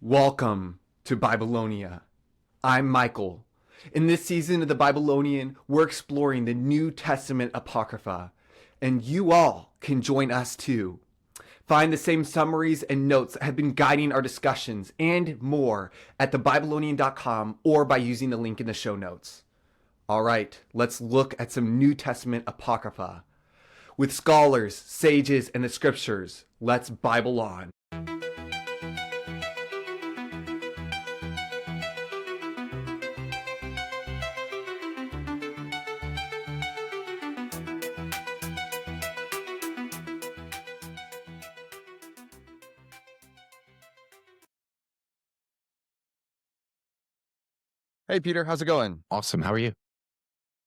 Welcome to Babylonia. I'm Michael. In this season of the Babylonian, we're exploring the New Testament Apocrypha, and you all can join us too. Find the same summaries and notes that have been guiding our discussions and more at thebabylonian.com or by using the link in the show notes. All right, let's look at some New Testament Apocrypha. With scholars, sages, and the scriptures, let's Bible on. Hey, Peter, how's it going? Awesome. How are you?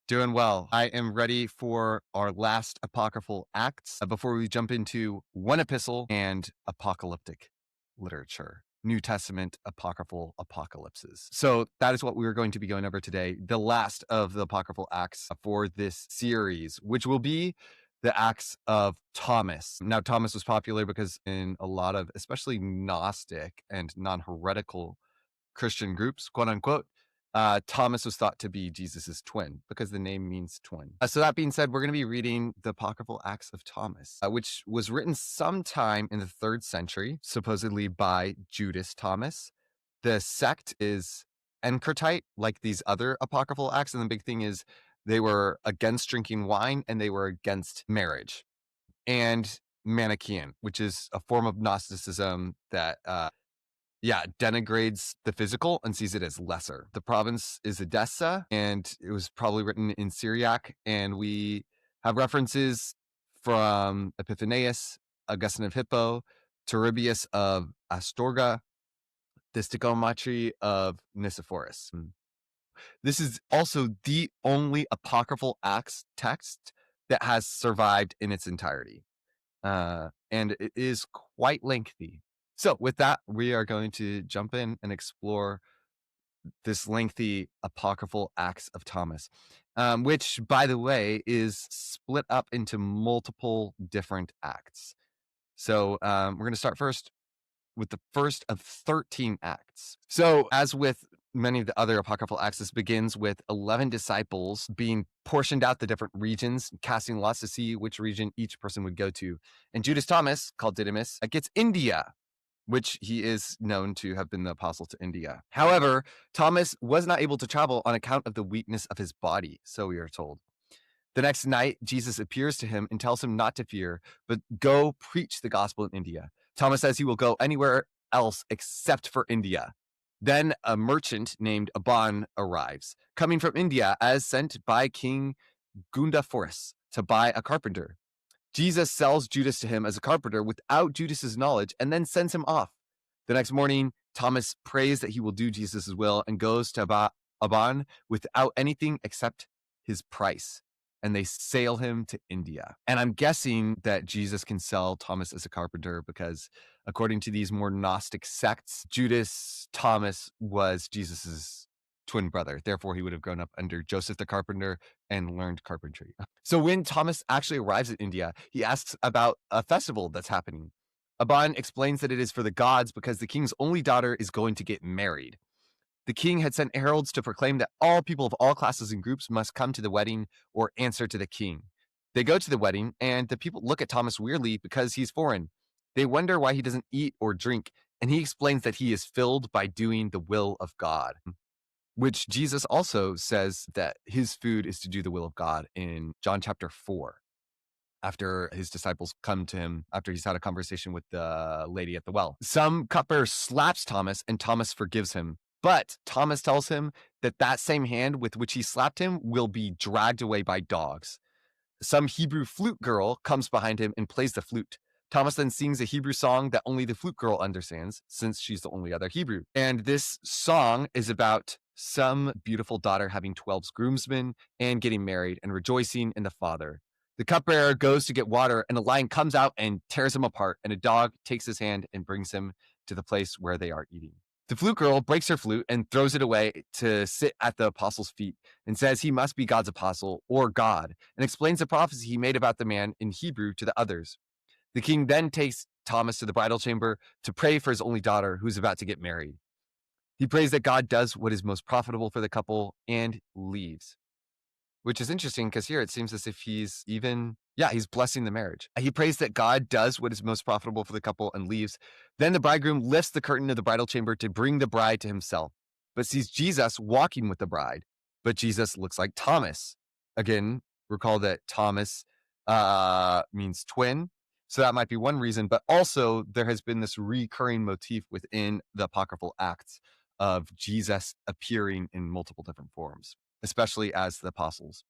Doing well. I am ready for our last apocryphal acts before we jump into one epistle and apocalyptic literature. New Testament apocryphal apocalypses. So that is what we are going to be going over today. The last of the apocryphal acts for this series, which will be the Acts of Thomas. Now, Thomas was popular because in a lot of, especially Gnostic and non-heretical Christian groups, quote unquote, Thomas was thought to be Jesus's twin because the name means twin. So that being said, we're going to be reading the Apocryphal Acts of Thomas, which was written sometime in the 3rd century, supposedly by Judas Thomas. The sect is Encartite, like these other Apocryphal Acts. And the big thing is they were against drinking wine and they were against marriage. And Manichaean, which is a form of Gnosticism that denigrates the physical and sees it as lesser. The province is Edessa, and it was probably written in Syriac, and we have references from Epiphanius, Augustine of Hippo, Turribius of Astorga, the Stichometry of Nicephorus. This is also the only apocryphal Acts text that has survived in its entirety, and it is quite lengthy. So with that, we are going to jump in and explore this lengthy apocryphal Acts of Thomas, which, by the way, is split up into multiple different acts. So we're going to start first with the first of 13 acts. So as with many of the other apocryphal acts, this begins with 11 disciples being portioned out the different regions, casting lots to see which region each person would go to. And Judas Thomas, called Didymus, gets India, which he is known to have been the apostle to India. However, Thomas was not able to travel on account of the weakness of his body, so we are told. The next night, Jesus appears to him and tells him not to fear, but go preach the gospel in India. Thomas says he will go anywhere else except for India. Then a merchant named Aban arrives, coming from India as sent by King Gundaforus to buy a carpenter. Jesus sells Judas to him as a carpenter without Judas's knowledge and then sends him off. The next morning, Thomas prays that he will do Jesus' will and goes to Aban without anything except his price. And they sail him to India. And I'm guessing that Jesus can sell Thomas as a carpenter because according to these more Gnostic sects, Judas Thomas was Jesus's twin brother. Therefore, he would have grown up under Joseph the carpenter and learned carpentry. So when Thomas actually arrives in India, he asks about a festival that's happening. Aban explains that it is for the gods because the king's only daughter is going to get married. The king had sent heralds to proclaim that all people of all classes and groups must come to the wedding or answer to the king. They go to the wedding, and the people look at Thomas weirdly because he's foreign. They wonder why he doesn't eat or drink, and he explains that he is filled by doing the will of God, which Jesus also says that his food is to do the will of God in John chapter 4. After his disciples come to him, after he's had a conversation with the lady at the well. Some cupbearer slaps Thomas, and Thomas forgives him. But Thomas tells him that that same hand with which he slapped him will be dragged away by dogs. Some Hebrew flute girl comes behind him and plays the flute. Thomas then sings a Hebrew song that only the flute girl understands, since she's the only other Hebrew. And this song is about some beautiful daughter having 12 groomsmen and getting married and rejoicing in the father. The cupbearer goes to get water, and a lion comes out and tears him apart, and a dog takes his hand and brings him to the place where they are eating. The flute girl breaks her flute and throws it away to sit at the apostle's feet and says he must be God's apostle or God, and explains the prophecy he made about the man in Hebrew to the others. The king then takes Thomas to the bridal chamber to pray for his only daughter who's about to get married. He prays that God does what is most profitable for the couple and leaves, which is interesting because here it seems as if he's blessing the marriage. He prays that God does what is most profitable for the couple and leaves. Then the bridegroom lifts the curtain of the bridal chamber to bring the bride to himself, but sees Jesus walking with the bride. But Jesus looks like Thomas. Again, recall that Thomas means twin. So that might be one reason, but also there has been this recurring motif within the apocryphal Acts of Jesus appearing in multiple different forms, especially as the apostles.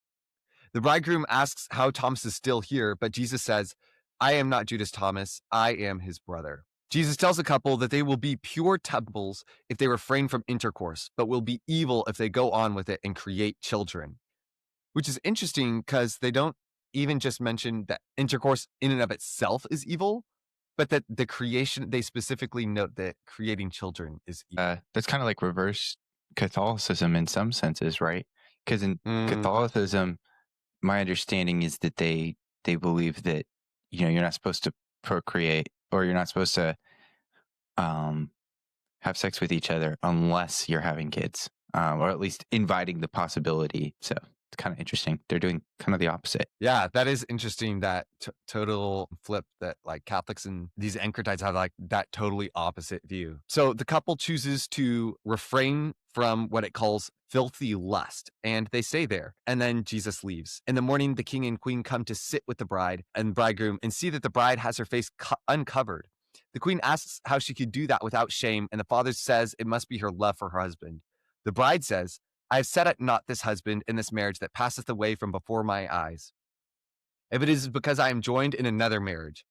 The bridegroom asks how Thomas is still here, but Jesus says, I am not Judas Thomas, I am his brother. Jesus tells the couple that they will be pure temples if they refrain from intercourse, but will be evil if they go on with it and create children. Which is interesting because they don't even just mention that intercourse in and of itself is evil, but that the creation, they specifically note that creating children is evil. That's kind of like reverse Catholicism in some senses, right? Because in Catholicism, my understanding is that they believe that, you're not supposed to procreate, or you're not supposed to have sex with each other unless you're having kids, or at least inviting the possibility. So it's kind of interesting. They're doing kind of the opposite. Yeah, that is interesting, that total flip that like Catholics and these Anchoritites have like that totally opposite view. So the couple chooses to refrain from what it calls filthy lust, and they stay there. And then Jesus leaves. In the morning, the king and queen come to sit with the bride and bridegroom and see that the bride has her face uncovered. The queen asks how she could do that without shame, and the father says it must be her love for her husband. The bride says, I have set at naught this husband in this marriage that passeth away from before my eyes. If it is because I am joined in another marriage,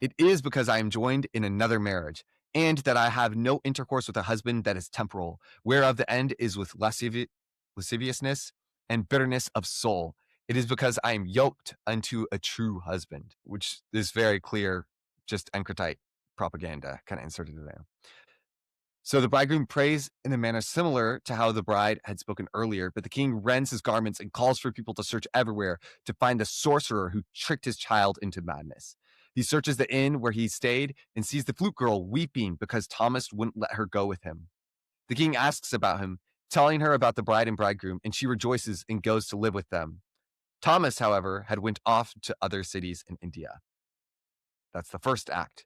it is because I am joined in another marriage, and that I have no intercourse with a husband that is temporal, whereof the end is with lasciviousness and bitterness of soul. It is because I am yoked unto a true husband, which is very clear, just Anchorite propaganda kind of inserted in there. So the bridegroom prays in a manner similar to how the bride had spoken earlier, but the king rends his garments and calls for people to search everywhere to find the sorcerer who tricked his child into madness. He searches the inn where he stayed and sees the flute girl weeping because Thomas wouldn't let her go with him. The king asks about him, telling her about the bride and bridegroom, and she rejoices and goes to live with them. Thomas, however, had went off to other cities in India. That's the first act.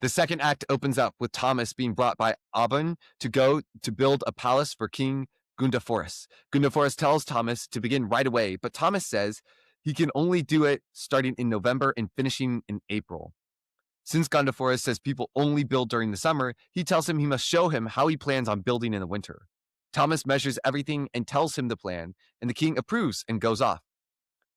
The second act opens up with Thomas being brought by Aben to go to build a palace for King Gundaforus. Gundaforus tells Thomas to begin right away, but Thomas says he can only do it starting in November and finishing in April. Since Gundaforus says people only build during the summer, he tells him he must show him how he plans on building in the winter. Thomas measures everything and tells him the plan, and the king approves and goes off.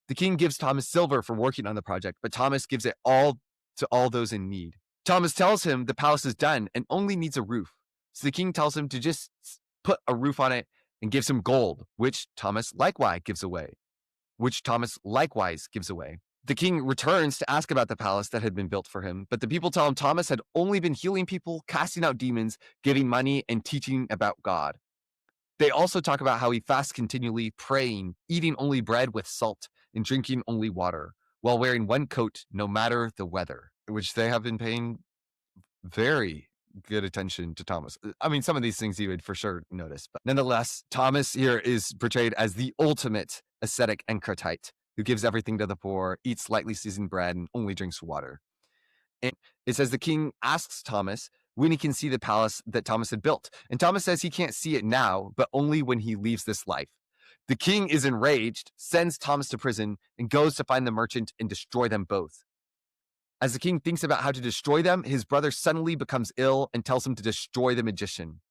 The king gives Thomas silver for working on the project, but Thomas gives it all to all those in need. Thomas tells him the palace is done and only needs a roof. So the king tells him to just put a roof on it and gives him gold, which Thomas likewise gives away. The king returns to ask about the palace that had been built for him, but the people tell him Thomas had only been healing people, casting out demons, giving money, and teaching about God. They also talk about how he fasts continually, praying, eating only bread with salt, and drinking only water, while wearing one coat no matter the weather, which they have been paying very good attention to Thomas. I mean, some of these things you would for sure notice, but nonetheless, Thomas here is portrayed as the ultimate ascetic Anchorite who gives everything to the poor, eats lightly seasoned bread, and only drinks water. And it says the king asks Thomas when he can see the palace that Thomas had built. And Thomas says he can't see it now, but only when he leaves this life. The king is enraged, sends Thomas to prison, and goes to find the merchant and destroy them both. As the king thinks about how to destroy them, his brother suddenly becomes ill and tells him to destroy the magician.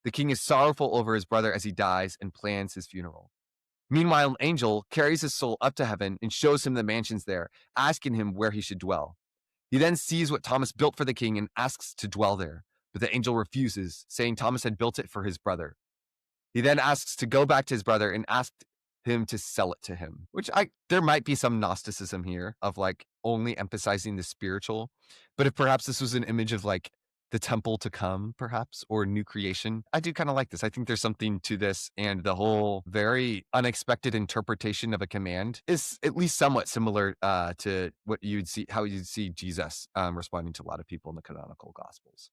The king is sorrowful over his brother as he dies and plans his funeral. Meanwhile, an angel carries his soul up to heaven and shows him the mansions there, asking him where he should dwell. He then sees what Thomas built for the king and asks to dwell there, but the angel refuses, saying Thomas had built it for his brother. He then asks to go back to his brother and asked him to sell it to him, which there might be some Gnosticism here of like only emphasizing the spiritual, but if perhaps this was an image of like the temple to come, perhaps, or new creation. I do kind of like this. I think there's something to this, and the whole very unexpected interpretation of a command is at least somewhat similar to what you'd see, how you'd see Jesus responding to a lot of people in the canonical Gospels.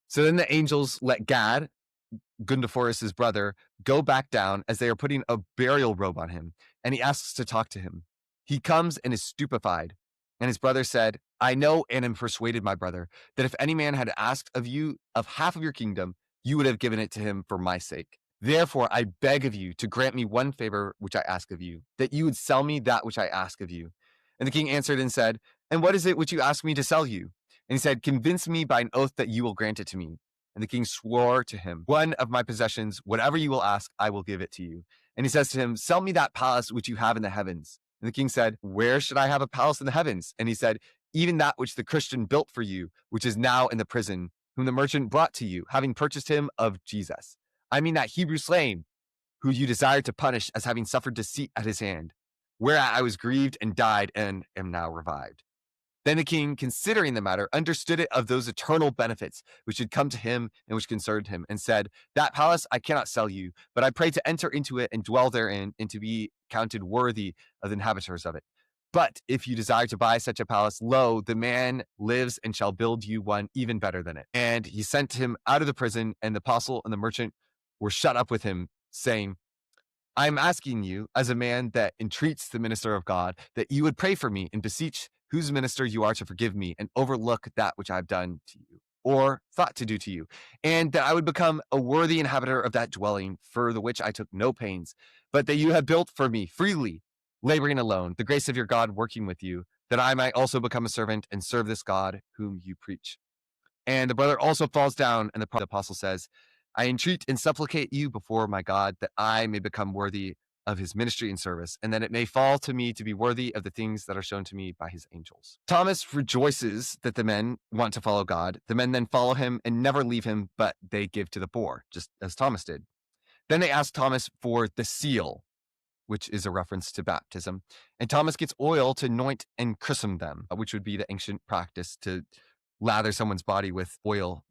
So then the angels let Gad, Gundaforus's brother, go back down as they are putting a burial robe on him, and he asks to talk to him. He comes and is stupefied. And his brother said, I know and am persuaded, my brother, that if any man had asked of you of half of your kingdom, you would have given it to him for my sake. Therefore, I beg of you to grant me one favor which I ask of you, that you would sell me that which I ask of you. And the king answered and said, And what is it which you ask me to sell you? And he said, Convince me by an oath that you will grant it to me. And the king swore to him, One of my possessions, whatever you will ask, I will give it to you. And he says to him, Sell me that palace which you have in the heavens. And the king said, Where should I have a palace in the heavens? And he said, Even that which the Christian built for you, which is now in the prison, whom the merchant brought to you, having purchased him of Jesus. I mean that Hebrew slave, who you desired to punish as having suffered deceit at his hand. Whereat I was grieved and died and am now revived. Then the king, considering the matter, understood it of those eternal benefits which had come to him and which concerned him, and said, That palace I cannot sell you, but I pray to enter into it and dwell therein, and to be counted worthy of the inhabitants of it. But if you desire to buy such a palace, lo, the man lives and shall build you one even better than it. And he sent him out of the prison, and the apostle and the merchant were shut up with him, saying, I am asking you, as a man that entreats the minister of God, that you would pray for me and beseech whose minister you are to forgive me and overlook that which I have done to you, or thought to do to you, and that I would become a worthy inhabitor of that dwelling, for the which I took no pains, but that you have built for me freely, laboring alone, the grace of your God working with you, that I might also become a servant and serve this God whom you preach. And the brother also falls down, and the apostle says, I entreat and supplicate you before my God, that I may become worthy of his ministry and service, and that it may fall to me to be worthy of the things that are shown to me by his angels. Thomas rejoices that the men want to follow God. The men then follow him and never leave him, but they give to the poor, just as Thomas did. Then they ask Thomas for the seal, which is a reference to baptism. And Thomas gets oil to anoint and christen them, which would be the ancient practice to lather someone's body with oil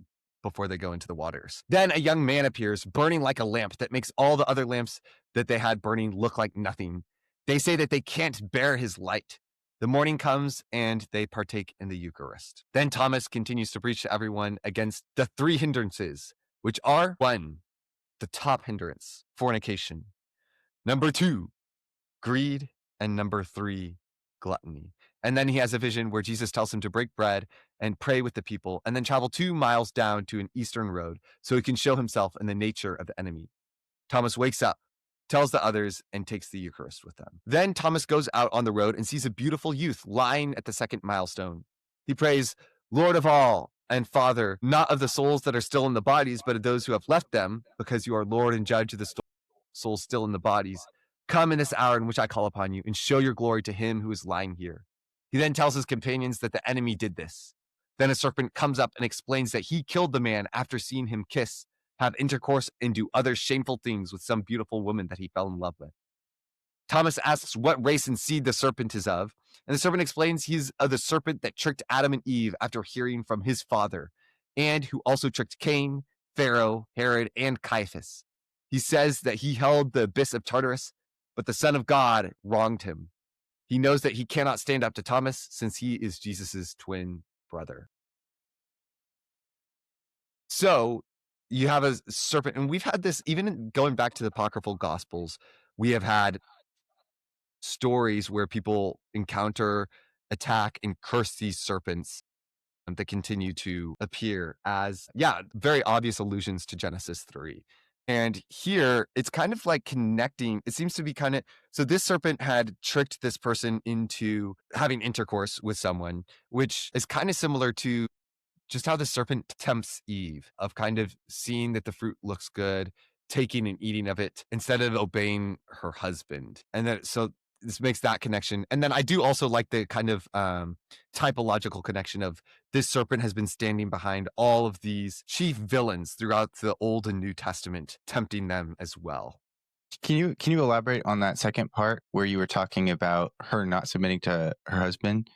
before they go into the waters. Then a young man appears, burning like a lamp that makes all the other lamps that they had burning look like nothing. They say that they can't bear his light. The morning comes and they partake in the Eucharist. Then Thomas continues to preach to everyone against the three hindrances, which are 1, the top hindrance, fornication. 2, greed. And 3, gluttony. And then he has a vision where Jesus tells him to break bread and pray with the people, and then travel 2 miles down to an eastern road so he can show himself in the nature of the enemy. Thomas wakes up, tells the others, and takes the Eucharist with them. Then Thomas goes out on the road and sees a beautiful youth lying at the second milestone. He prays, Lord of all and Father, not of the souls that are still in the bodies, but of those who have left them, because you are Lord and Judge of the souls still in the bodies. Come in this hour in which I call upon you, and show your glory to him who is lying here. He then tells his companions that the enemy did this. Then a serpent comes up and explains that he killed the man after seeing him kiss, have intercourse, and do other shameful things with some beautiful woman that he fell in love with. Thomas asks what race and seed the serpent is of, and the serpent explains he's of the serpent that tricked Adam and Eve after hearing from his father, and who also tricked Cain, Pharaoh, Herod, and Caiaphas. He says that he held the abyss of Tartarus, but the Son of God wronged him. He knows that he cannot stand up to Thomas since he is Jesus's twin brother. So you have a serpent, and we've had this even going back to the apocryphal Gospels. We have had stories where people encounter, attack, and curse these serpents that continue to appear as, very obvious allusions to Genesis 3. And here it's kind of like connecting. It seems to be kind of, so this serpent had tricked this person into having intercourse with someone, which is kind of similar to just how the serpent tempts Eve, of kind of seeing that the fruit looks good, taking and eating of it instead of obeying her husband. And then, so this makes that connection. And then I do also like the kind of typological connection of this serpent has been standing behind all of these chief villains throughout the Old and New Testament, tempting them as well. Can you elaborate on that second part where you were talking about her not submitting to her husband,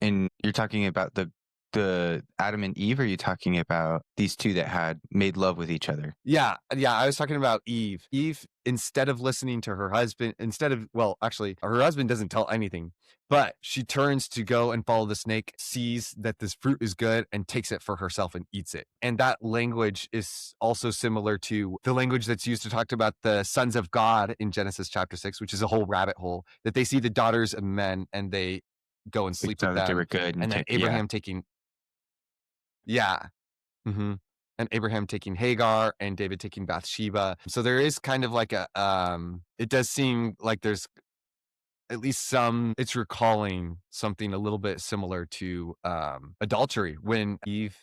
and you're talking about the the Adam and Eve? Or are you talking about these two that had made love with each other? Yeah. I was talking about Eve. Eve, instead of listening to her husband, actually, her husband doesn't tell anything, but she turns to go and follow the snake, sees that this fruit is good, and takes it for herself and eats it. And that language is also similar to the language that's used to talk about the sons of God in Genesis chapter 6, which is a whole rabbit hole, that they see the daughters of men and they go and sleep with That they them. were good, And then Abraham taking, yeah. Mm-hmm. And Abraham taking Hagar and David taking Bathsheba. So there is kind of like it does seem like there's at least it's recalling something a little bit similar to adultery when Eve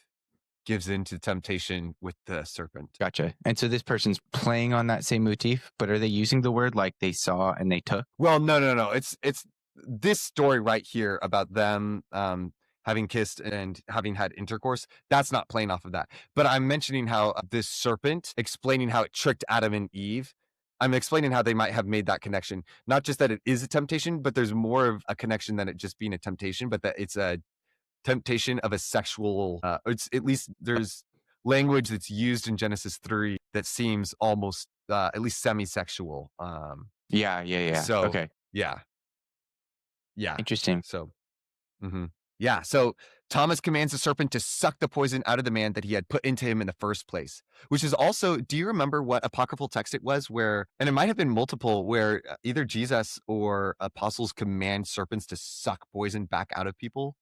gives in to temptation with the serpent. Gotcha. And so this person's playing on that same motif, but are they using the word like they saw and they took? Well, no. It's this story right here about them having kissed and having had intercourse. That's not playing off of that. But I'm mentioning how this serpent, explaining how it tricked Adam and Eve. I'm explaining how they might have made that connection. Not just that it is a temptation, but there's more of a connection than it just being a temptation, but that it's a temptation of a sexual, it's at least there's language that's used in Genesis 3 that seems almost at least semi-sexual. Yeah. So, okay. Yeah. Interesting. So, yeah. So Thomas commands the serpent to suck the poison out of the man that he had put into him in the first place, which is also, do you remember what apocryphal text it was where, and it might have been multiple, where either Jesus or apostles command serpents to suck poison back out of people?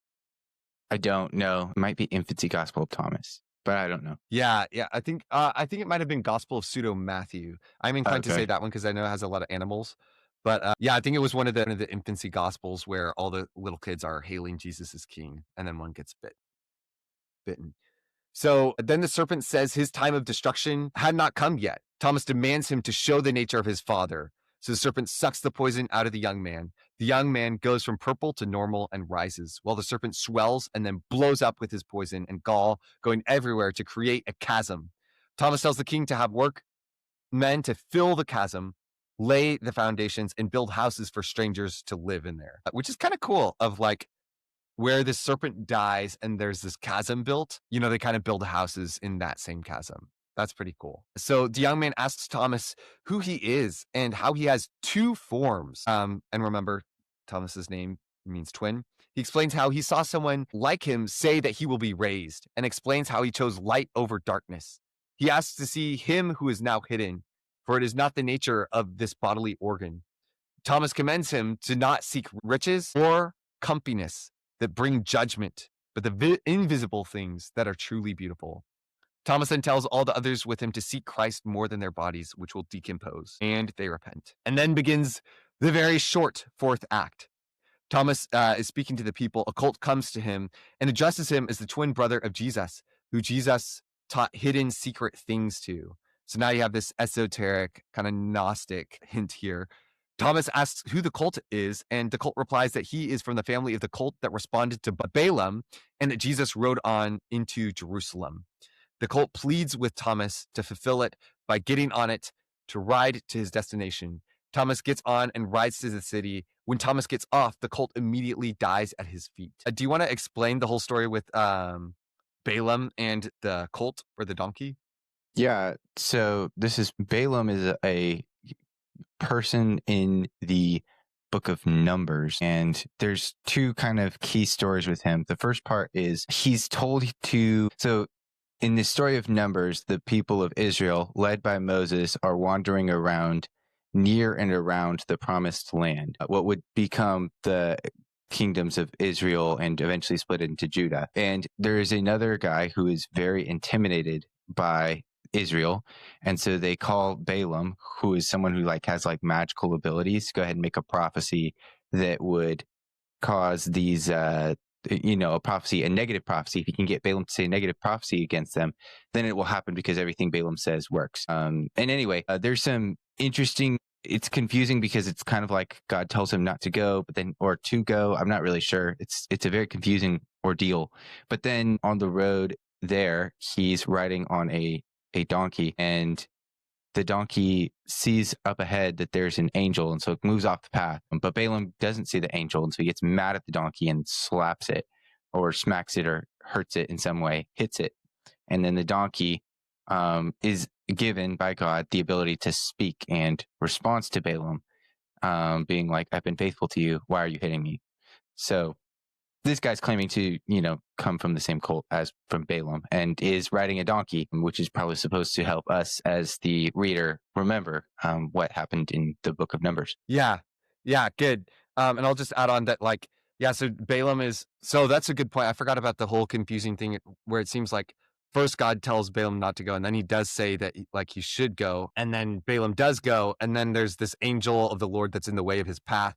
I don't know. It might be Infancy Gospel of Thomas, but I don't know. Yeah. I think it might have been Gospel of Pseudo Matthew. I'm inclined to say that one because I know it has a lot of animals. But I think it was one of the infancy gospels where all the little kids are hailing Jesus as king, and then one gets bitten. So then the serpent says his time of destruction had not come yet. Thomas demands him to show the nature of his father. So the serpent sucks the poison out of the young man. The young man goes from purple to normal and rises, while the serpent swells and then blows up with his poison and gall going everywhere to create a chasm. Thomas tells the king to have men to fill the chasm, lay the foundations, and build houses for strangers to live in there, which is kind of cool, of like where the serpent dies and there's this chasm built, they kind of build houses in that same chasm. That's pretty cool. So the young man asks Thomas who he is and how he has two forms. And remember, Thomas's name means twin. He explains how he saw someone like him say that he will be raised, and explains how he chose light over darkness. He asks to see him who is now hidden, for it is not the nature of this bodily organ. Thomas commends him to not seek riches or comfiness that bring judgment, but the invisible things that are truly beautiful. Thomas then tells all the others with him to seek Christ more than their bodies, which will decompose, and they repent. And then begins the very short fourth act. Thomas is speaking to the people. A cult comes to him and addresses him as the twin brother of Jesus, who Jesus taught hidden secret things to. So now you have this esoteric kind of Gnostic hint here. Thomas asks who the cult is, and the cult replies that he is from the family of the cult that responded to Balaam, and that Jesus rode on into Jerusalem. The cult pleads with Thomas to fulfill it by getting on it to ride to his destination. Thomas gets on and rides to the city. When Thomas gets off, the cult immediately dies at his feet. Do you want to explain the whole story with Balaam and the colt or the donkey? Yeah. So Balaam is a person in the book of Numbers, and there's two kind of key stories with him. The first part is he's told so in the story of Numbers, the people of Israel, led by Moses, are wandering around near and around the promised land, what would become the kingdoms of Israel and eventually split into Judah. And there is another guy who is very intimidated by Israel, and so they call Balaam, who is someone who has magical abilities, to go ahead and make a prophecy that would cause these a negative prophecy. If you can get Balaam to say a negative prophecy against them, then it will happen because everything Balaam says works. And anyway, there's some interesting, it's confusing because it's kind of like God tells him not to go, or to go. I'm not really sure. It's a very confusing ordeal. But then on the road there, he's riding on a donkey, and the donkey sees up ahead that there's an angel, and so it moves off the path. But Balaam doesn't see the angel, and so he gets mad at the donkey and slaps it or smacks it or hurts it in some way, hits it. And then the donkey is given by God the ability to speak and responds to Balaam, being like, I've been faithful to you. Why are you hitting me? So this guy's claiming to, come from the same cult as from Balaam and is riding a donkey, which is probably supposed to help us as the reader remember what happened in the book of Numbers. Yeah. Yeah. Good. And I'll just add on that, so Balaam so that's a good point. I forgot about the whole confusing thing where it seems like first God tells Balaam not to go, and then he does say that he should go, and then Balaam does go, and then there's this angel of the Lord that's in the way of his path,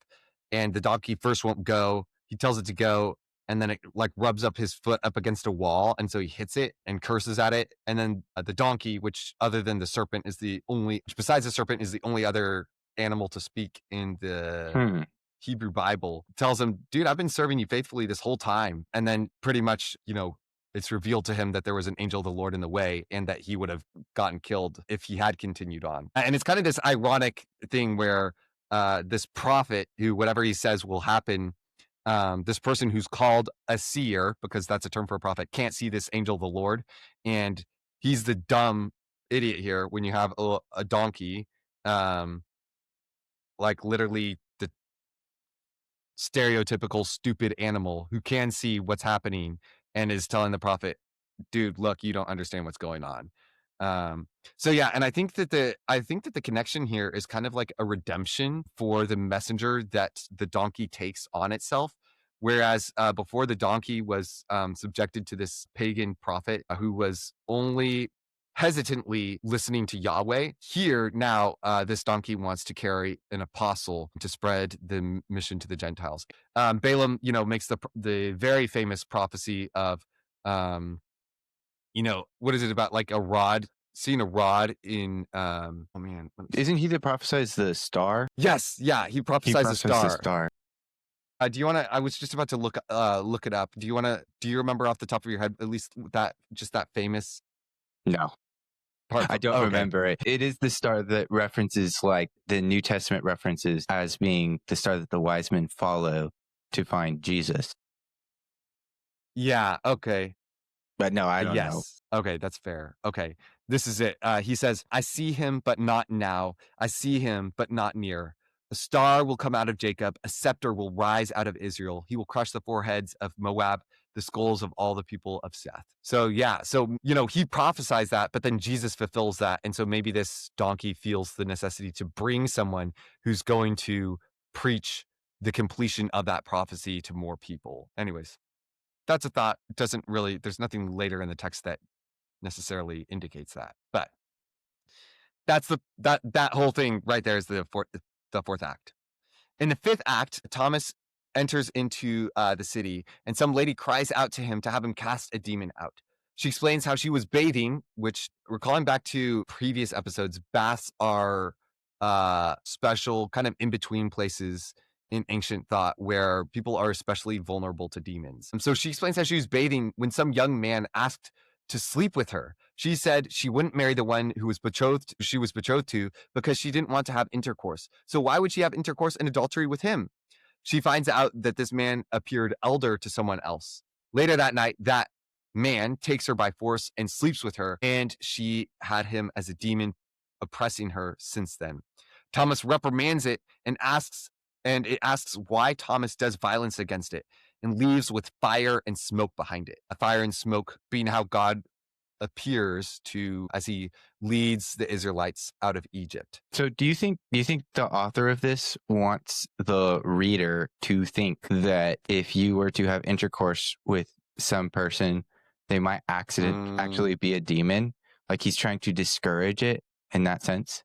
and the donkey first won't go. He tells it to go, and then it rubs up his foot up against a wall, and so he hits it and curses at it, and then the donkey, which other than the serpent besides the serpent is the only other animal to speak in the Hebrew Bible, tells him, dude, I've been serving you faithfully this whole time. And then pretty much, it's revealed to him that there was an angel of the Lord in the way and that he would have gotten killed if he had continued on. And it's kind of this ironic thing where this prophet, who whatever he says will happen, this person who's called a seer, because that's a term for a prophet, can't see this angel of the Lord. And he's the dumb idiot here when you have a donkey, literally the stereotypical stupid animal who can see what's happening and is telling the prophet, dude, look, you don't understand what's going on. So yeah, and I think that the connection here is kind of like a redemption for the messenger that the donkey takes on itself. Whereas before, the donkey was subjected to this pagan prophet who was only hesitantly listening to Yahweh. Here now, this donkey wants to carry an apostle to spread the mission to the Gentiles. Balaam, makes the very famous prophecy of, what is it about, a rod, seeing a rod in, Isn't he that prophesies the star? Yes, yeah, he prophesies the star. Do you want to? I was just about to look it up. Do you remember off the top of your head at least that famous? No. I don't remember it. It is the star that references the New Testament references as being the star that the wise men follow to find Jesus. Yeah. Okay. But no, I don't know. Okay, that's fair. Okay, this is it. He says, I see him, but not now. I see him, but not near. A star will come out of Jacob. A scepter will rise out of Israel. He will crush the foreheads of Moab, the skulls of all the people of Seth. So yeah, he prophesies that, but then Jesus fulfills that. And so maybe this donkey feels the necessity to bring someone who's going to preach the completion of that prophecy to more people. Anyways, that's a thought. It doesn't really, there's nothing later in the text that necessarily indicates that. But that's that whole thing right there is the fourth act. In the fifth act, Thomas enters into the city, and some lady cries out to him to have him cast a demon out. She explains how she was bathing, which, recalling back to previous episodes, baths are special kind of in-between places in ancient thought where people are especially vulnerable to demons. And so she explains how she was bathing when some young man asked to sleep with her. She said she wouldn't marry the one who she was betrothed to because she didn't want to have intercourse. So why would she have intercourse and adultery with him? She finds out that this man appeared elder to someone else. Later that night, that man takes her by force and sleeps with her, and she had him as a demon oppressing her since then. Thomas reprimands it and it asks why Thomas does violence against it and leaves with fire and smoke behind it. A fire and smoke being how God appears to as he leads the Israelites out of Egypt. So do you think the author of this wants the reader to think that if you were to have intercourse with some person, they might actually be a demon? Like he's trying to discourage it in that sense?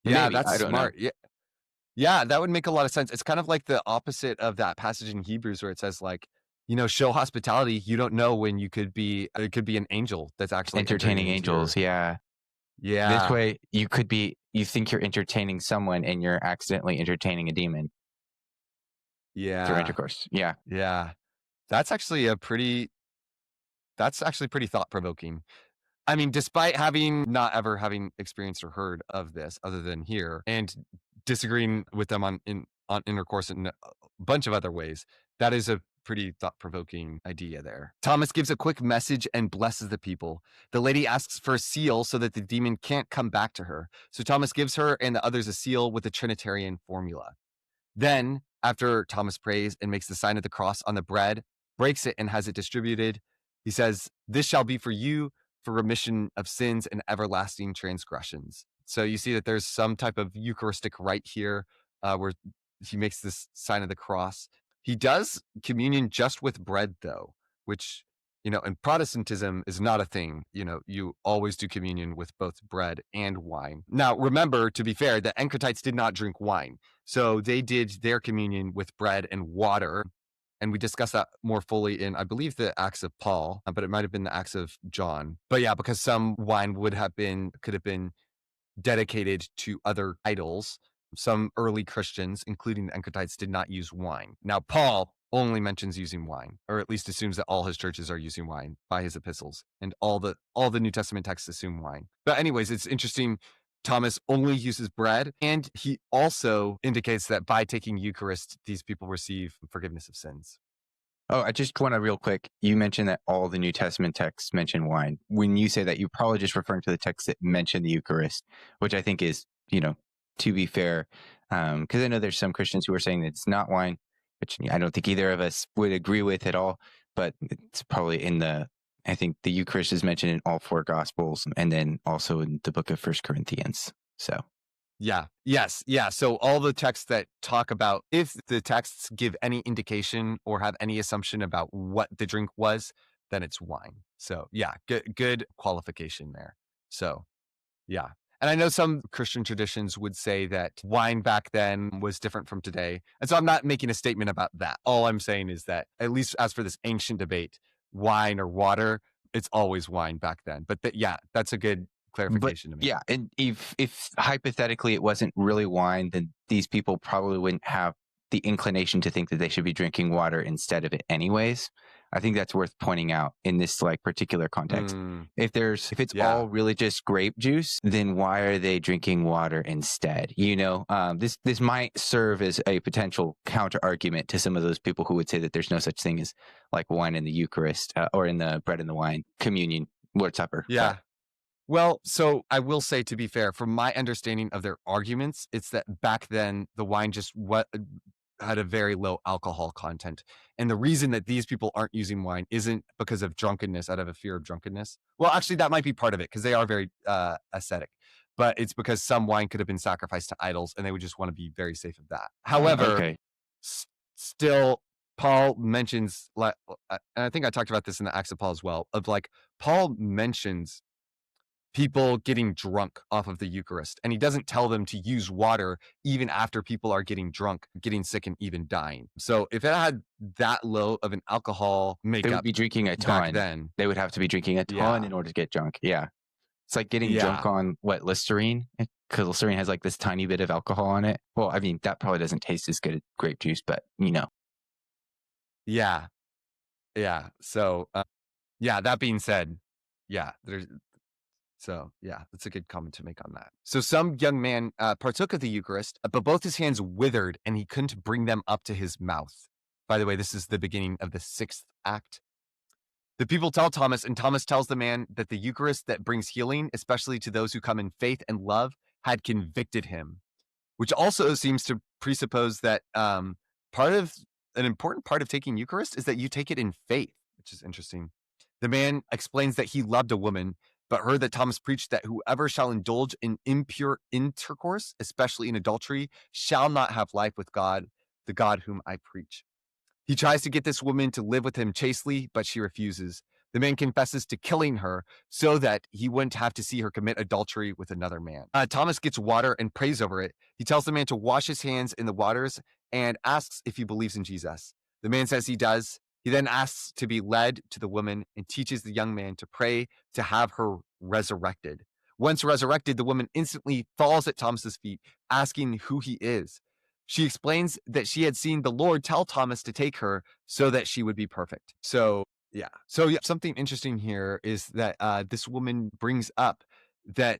Yeah, Maybe. that's smart. Yeah, that would make a lot of sense. It's kind of like the opposite of that passage in Hebrews where it says show hospitality. You don't know when it could be an angel that's actually entertaining angels. Yeah. This way you think you're entertaining someone and you're accidentally entertaining a demon. Yeah. Through intercourse. Yeah. Yeah. That's actually pretty thought-provoking. I mean, despite not ever having experienced or heard of this other than here and disagreeing with them on intercourse in a bunch of other ways, that is a pretty thought-provoking idea there. Thomas gives a quick message and blesses the people. The lady asks for a seal so that the demon can't come back to her. So Thomas gives her and the others a seal with a Trinitarian formula. Then, after Thomas prays and makes the sign of the cross on the bread, breaks it and has it distributed, he says, "This shall be for you for remission of sins and everlasting transgressions." So you see that there's some type of Eucharistic rite here where he makes this sign of the cross. He does communion just with bread, though, which, in Protestantism is not a thing. You always do communion with both bread and wine. Now, remember, to be fair, the XIIIs did not drink wine. So they did their communion with bread and water. And we discussed that more fully in, I believe, the Acts of Paul, but it might have been the Acts of John. But yeah, because some wine could have been dedicated to other idols. Some early Christians, including the XIIs, did not use wine. Now, Paul only mentions using wine, or at least assumes that all his churches are using wine by his epistles, and all the New Testament texts assume wine. But anyways, it's interesting. Thomas only uses bread, and he also indicates that by taking Eucharist, these people receive forgiveness of sins. Oh, I just want to real quick. You mentioned that all the New Testament texts mention wine. When you say that, you're probably just referring to the texts that mention the Eucharist, which I think is, to be fair, because I know there's some Christians who are saying that it's not wine, which I don't think either of us would agree with at all. But it's probably I think the Eucharist is mentioned in all 4 Gospels, and then also in the book of 1 Corinthians. So. Yeah. Yes. Yeah. So all the texts that talk about, if the texts give any indication or have any assumption about what the drink was, then it's wine. So yeah, good qualification there. So yeah. And I know some Christian traditions would say that wine back then was different from today. And so I'm not making a statement about that. All I'm saying is that, at least as for this ancient debate, wine or water, it's always wine back then. But yeah, that's a good clarification to me. Yeah, and if hypothetically it wasn't really wine, then these people probably wouldn't have the inclination to think that they should be drinking water instead of it anyways. I think that's worth pointing out in this particular context. If it's all really just grape juice, then why are they drinking water instead? This might serve as a potential counter argument to some of those people who would say that there's no such thing as wine in the Eucharist or in the bread and the wine communion, Lord's Supper. Yeah. Well, so I will say, to be fair, from my understanding of their arguments, it's that back then the wine just had a very low alcohol content. And the reason that these people aren't using wine isn't because of drunkenness, out of a fear of drunkenness. Well, actually, that might be part of it, because they are very ascetic. But it's because some wine could have been sacrificed to idols, and they would just want to be very safe of that. However, still, Paul mentions, and I think I talked about this in the Acts of Paul as well, of Paul mentions people getting drunk off of the Eucharist, and he doesn't tell them to use water even after people are getting drunk, getting sick, and even dying. So if it had that low of an alcohol makeup, they would be drinking a ton. Back then, they would have to be drinking a ton in order to get drunk. Yeah, it's like getting drunk on Listerine, because Listerine has this tiny bit of alcohol on it. Well, I mean, that probably doesn't taste as good as grape juice, but Yeah. So that being said, that's a good comment to make on that. So some young man partook of the Eucharist, but both his hands withered and he couldn't bring them up to his mouth. By the way, this is the beginning of the 6th act. The people tell Thomas, and Thomas tells the man that the Eucharist that brings healing, especially to those who come in faith and love, had convicted him, which also seems to presuppose that an important part of taking Eucharist is that you take it in faith, which is interesting. The man explains that he loved a woman, but heard that Thomas preached that whoever shall indulge in impure intercourse, especially in adultery, shall not have life with God, the God whom I preach. He tries to get this woman to live with him chastely, but she refuses. The man confesses to killing her so that he wouldn't have to see her commit adultery with another man. Thomas gets water and prays over it. He tells the man to wash his hands in the waters and asks if he believes in Jesus. The man says he does. He then asks to be led to the woman and teaches the young man to pray to have her resurrected. Once resurrected, the woman instantly falls at Thomas's feet, asking who he is. She explains that she had seen the Lord tell Thomas to take her so that she would be perfect. So something interesting here is that this woman brings up that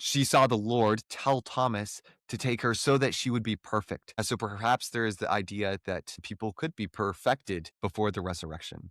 she saw the Lord tell Thomas to take her so that she would be perfect. And so perhaps there is the idea that people could be perfected before the resurrection.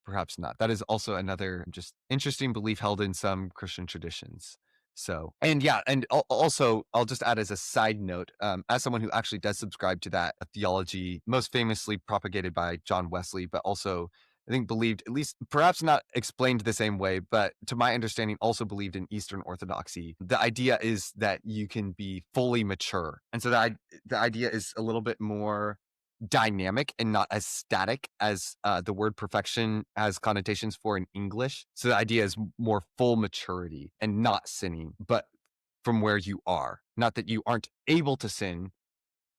Perhaps not. That is also another just interesting belief held in some Christian traditions. So, and yeah, and also I'll just add as a side note, as someone who actually does subscribe to that theology, most famously propagated by John Wesley, but also I think believed, at least perhaps not explained the same way, but to my understanding, also believed in Eastern Orthodoxy. The idea is that you can be fully mature. And so the idea is a little bit more dynamic and not as static as the word perfection has connotations for in English. So the idea is more full maturity and not sinning, but from where you are. Not that you aren't able to sin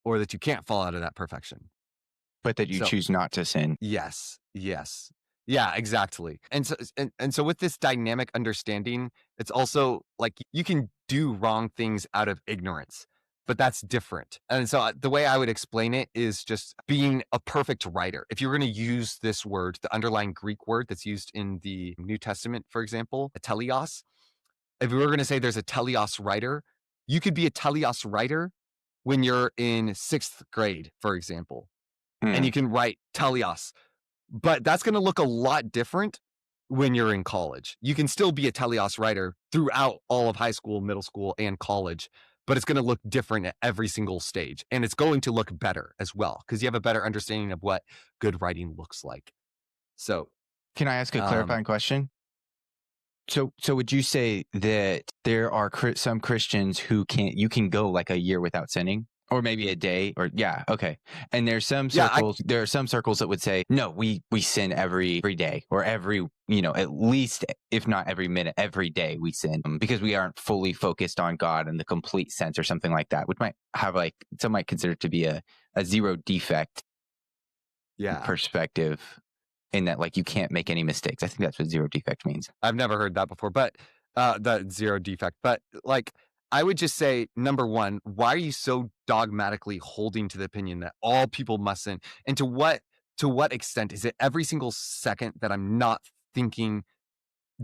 or that you can't fall out of that perfection. But that you choose not to sin. Yes. Yeah, exactly. And so with this dynamic understanding, it's also like you can do wrong things out of ignorance, but that's different. And so the way I would explain it is just being a perfect writer. If you're going to use this word, the underlying Greek word that's used in the New Testament, for example, a teleos, if we were going to say there's a teleos writer, you could be a teleos writer when you're in 6th grade, for example, and you can write teleos. But that's going to look a lot different when you're in college. You can still be a teleos writer throughout all of high school, middle school, and college, but it's going to look different at every single stage. And it's going to look better as well because you have a better understanding of what good writing looks like. So, can I ask a clarifying question? So would you say that there are some Christians who you can go like a year without sinning? Or maybe a day, or okay. And there's some circles. There are some circles that would say, no, we sin every day, or every at least, if not every minute, every day we sin because we aren't fully focused on God in the complete sense, or something like that, which might have some might consider to be a zero defect perspective, in that you can't make any mistakes. I think that's what zero defect means. I've never heard that before, but that zero defect, but I would just say, number one, why are you so dogmatically holding to the opinion that all people must sin? And to what extent is it every single second that I'm not thinking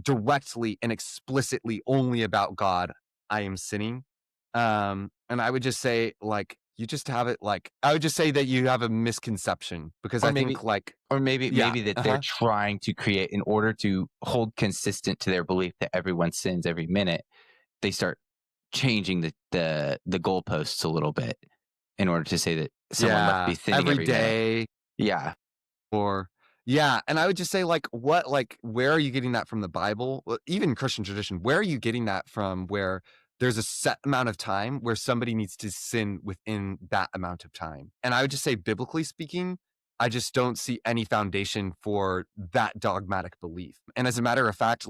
directly and explicitly only about God, I am sinning? And I would just say, you just have it I would just say that you have a misconception because maybe that they're trying to create, in order to hold consistent to their belief that everyone sins every minute, they start changing the goalposts a little bit in order to say that someone must be sinning every day. Yeah. And I would just say, where are you getting that from the Bible? Well, even Christian tradition, where are you getting that from where there's a set amount of time where somebody needs to sin within that amount of time? And I would just say, biblically speaking, I just don't see any foundation for that dogmatic belief. And as a matter of fact,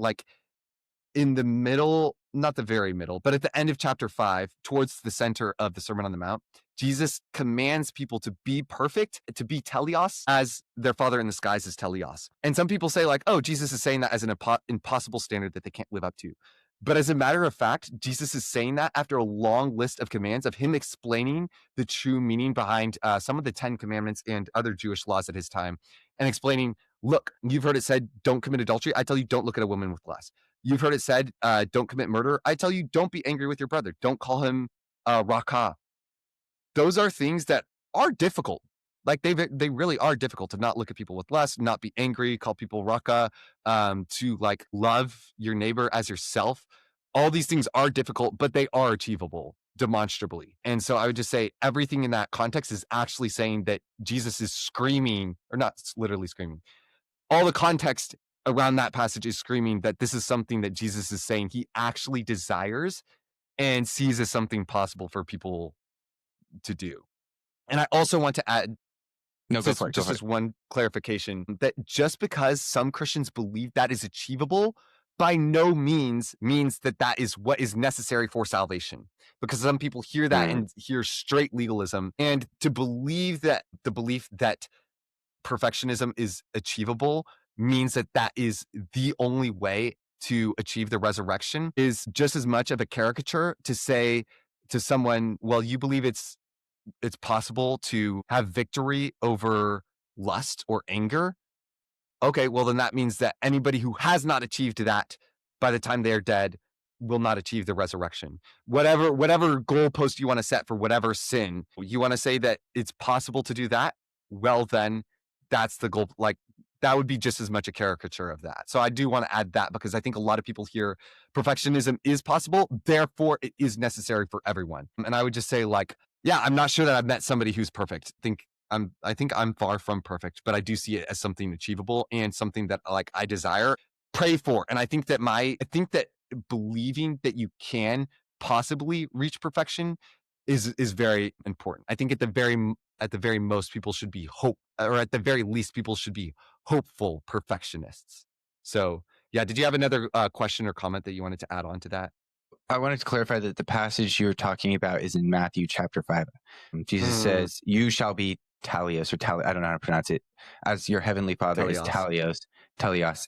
in the middle, not the very middle, but at the end of chapter 5, towards the center of the Sermon on the Mount, Jesus commands people to be perfect, to be teleos, as their Father in the skies is teleos. And some people say, oh, Jesus is saying that as an impossible standard that they can't live up to. But as a matter of fact, Jesus is saying that after a long list of commands of him explaining the true meaning behind some of the 10 commandments and other Jewish laws at his time, and explaining, look, you've heard it said, don't commit adultery. I tell you, don't look at a woman with lust. You've heard it said, don't commit murder. I tell you, don't be angry with your brother. Don't call him Raka. Those are things that are difficult. They really are difficult to not look at people with lust, not be angry, call people Raka, to love your neighbor as yourself. All these things are difficult, but they are achievable demonstrably. And so I would just say everything in that context is actually saying that Jesus is screaming, or not literally screaming. All the context around that passage is screaming that this is something that Jesus is saying he actually desires and sees as something possible for people to do. And I also want to add, as one clarification, that just because some Christians believe that is achievable, by no means means that is what is necessary for salvation. Because some people hear that and hear straight legalism, and to believe that the belief that perfectionism is achievable means that is the only way to achieve the resurrection is just as much of a caricature to say to someone, well, you believe it's possible to have victory over lust or anger. Okay, well, then that means that anybody who has not achieved that by the time they are dead will not achieve the resurrection. Whatever goalpost you want to set for whatever sin, you want to say that it's possible to do that, well then that's the goal. Like, that would be just as much a caricature of that. So I do want to add that, because I think a lot of people hear perfectionism is possible, therefore it is necessary for everyone. And I would just say, like, yeah, I'm not sure that I've met somebody who's perfect. I think I'm far from perfect, but I do see it as something achievable and something that, like, I desire, pray for. And I think that believing that you can possibly reach perfection is very important. I think at the very most, people should be at the very least, people should be hopeful perfectionists. So yeah, did you have another question or comment that you wanted to add on to that? I wanted to clarify that the passage you're talking about is in Matthew chapter 5. Jesus says, "You shall be Talios," or I don't know how to pronounce it, "as your heavenly Father is Talios."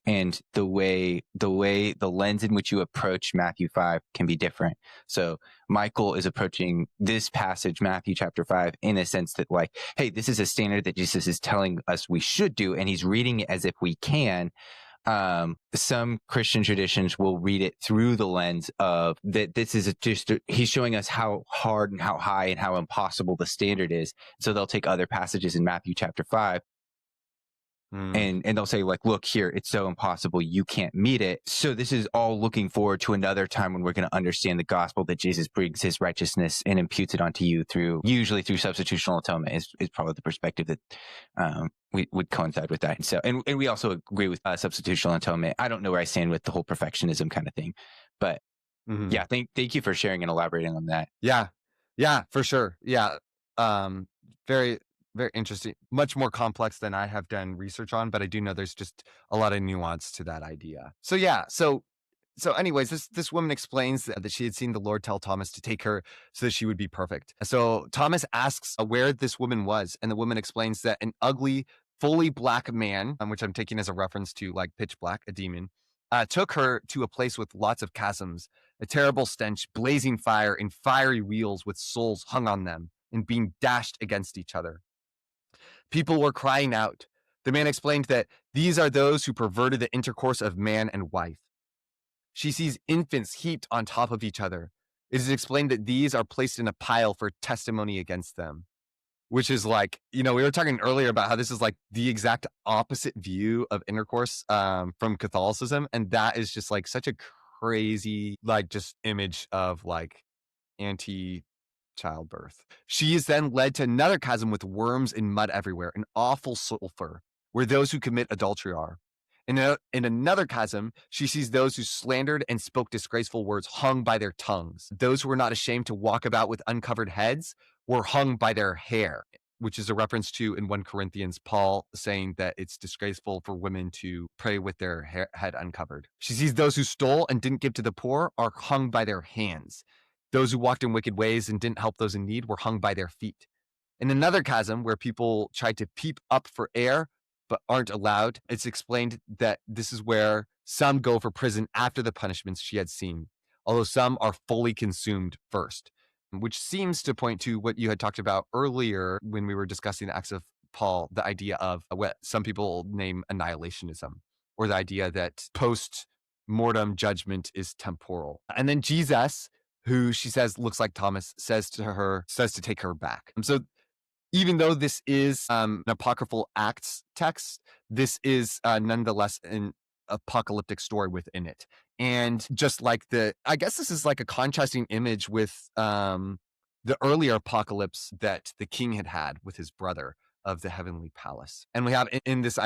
And the lens in which you approach Matthew 5 can be different. So Michael is approaching this passage, Matthew chapter 5, in a sense that, like, hey, this is a standard that Jesus is telling us we should do, and he's reading it as if we can. Some Christian traditions will read it through the lens of that this is he's showing us how hard and how high and how impossible the standard is. So they'll take other passages in Matthew chapter 5 and they'll say, like, look here, it's so impossible, you can't meet it. So this is all looking forward to another time when we're going to understand the gospel, that Jesus brings his righteousness and imputes it onto you usually through substitutional atonement is probably the perspective that we would coincide with that. And so, and we also agree with substitutional atonement. I don't know where I stand with the whole perfectionism kind of thing, but yeah, thank you for sharing and elaborating on that. Yeah, for sure. Yeah. Very, very interesting. Much more complex than I have done research on, but I do know there's just a lot of nuance to that idea. So yeah, so anyways, this woman explains that she had seen the Lord tell Thomas to take her so that she would be perfect. So Thomas asks where this woman was, and the woman explains that an ugly, fully black man, which I'm taking as a reference to, like, pitch black, a demon, took her to a place with lots of chasms, a terrible stench, blazing fire, and fiery wheels with souls hung on them and being dashed against each other. People were crying out. The man explained that these are those who perverted the intercourse of man and wife. She sees infants heaped on top of each other. It is explained that these are placed in a pile for testimony against them, which is like, we were talking earlier about how this is like the exact opposite view of intercourse from Catholicism. And that is just like such a crazy, like, just image of like anti-childbirth. She is then led to another chasm with worms and mud everywhere, an awful sulfur, where those who commit adultery are. In another chasm, she sees those who slandered and spoke disgraceful words hung by their tongues. Those who were not ashamed to walk about with uncovered heads were hung by their hair, which is a reference to, in 1 Corinthians, Paul saying that it's disgraceful for women to pray with their head uncovered. She sees those who stole and didn't give to the poor are hung by their hands. Those who walked in wicked ways and didn't help those in need were hung by their feet. In another chasm, where people tried to peep up for air but aren't allowed, it's explained that this is where some go for prison after the punishments she had seen, although some are fully consumed first, which seems to point to what you had talked about earlier when we were discussing the Acts of Paul, the idea of what some people name annihilationism, or the idea that post-mortem judgment is temporal. And then Jesus, who she says looks like Thomas, says to take her back. So even though this is an apocryphal Acts text, this is nonetheless an apocalyptic story within it. And just like I guess this is like a contrasting image with the earlier apocalypse that the king had with his brother of the heavenly palace. And we have in this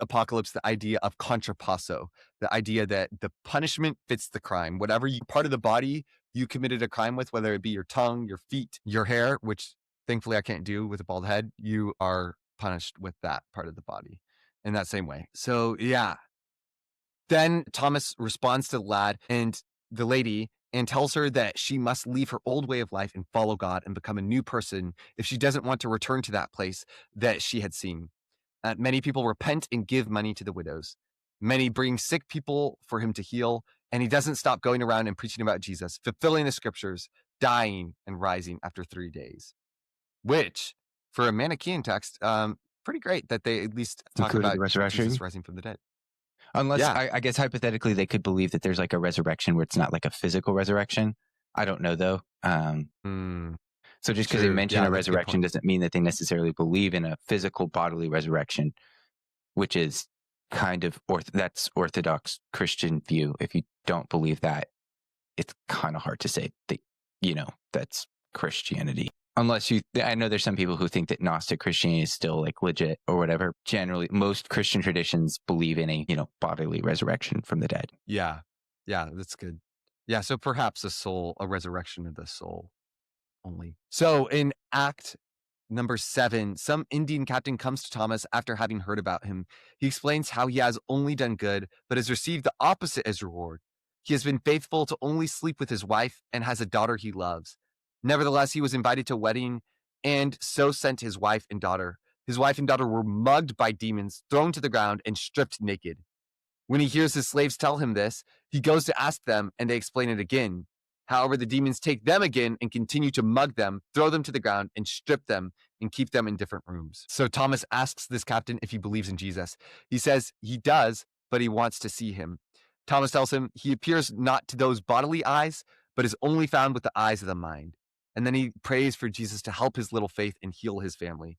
apocalypse, the idea of contrapasso, the idea that the punishment fits the crime. Whatever part of the body you committed a crime with, whether it be your tongue, your feet, your hair, which thankfully I can't do with a bald head, you are punished with that part of the body in that same way. So yeah. Then Thomas responds to the lad and the lady and tells her that she must leave her old way of life and follow God and become a new person if she doesn't want to return to that place that she had seen. Many people repent and give money to the widows. Many bring sick people for him to heal, and he doesn't stop going around and preaching about Jesus, fulfilling the scriptures, dying and rising after 3 days. Which, for a Manichaean text, pretty great that they at least talk Included about the resurrection. Jesus rising from the dead. Unless, Yeah. I guess hypothetically, they could believe that there's like a resurrection where it's not like a physical resurrection. I don't know, though. So just because they True. mention Yeah, a that's a good resurrection point. doesn't mean that they necessarily believe in a physical bodily resurrection, which is kind of that's Orthodox Christian view. If you don't believe that, it's kind of hard to say that, that's Christianity. Unless I know there's some people who think that Gnostic Christianity is still like legit or whatever. Generally, most Christian traditions believe in a, bodily resurrection from the dead. Yeah. Yeah, that's good. Yeah, so perhaps a resurrection of the soul only. So in Act number 7, some Indian captain comes to Thomas after having heard about him. He explains how he has only done good, but has received the opposite as reward. He has been faithful to only sleep with his wife and has a daughter he loves. Nevertheless, he was invited to a wedding and so sent his wife and daughter. His wife and daughter were mugged by demons, thrown to the ground, and stripped naked. When he hears his slaves tell him this, he goes to ask them, and they explain it again. However, the demons take them again and continue to mug them, throw them to the ground, and strip them and keep them in different rooms. So Thomas asks this captain if he believes in Jesus. He says he does, but he wants to see him. Thomas tells him he appears not to those bodily eyes, but is only found with the eyes of the mind. And then he prays for Jesus to help his little faith and heal his family.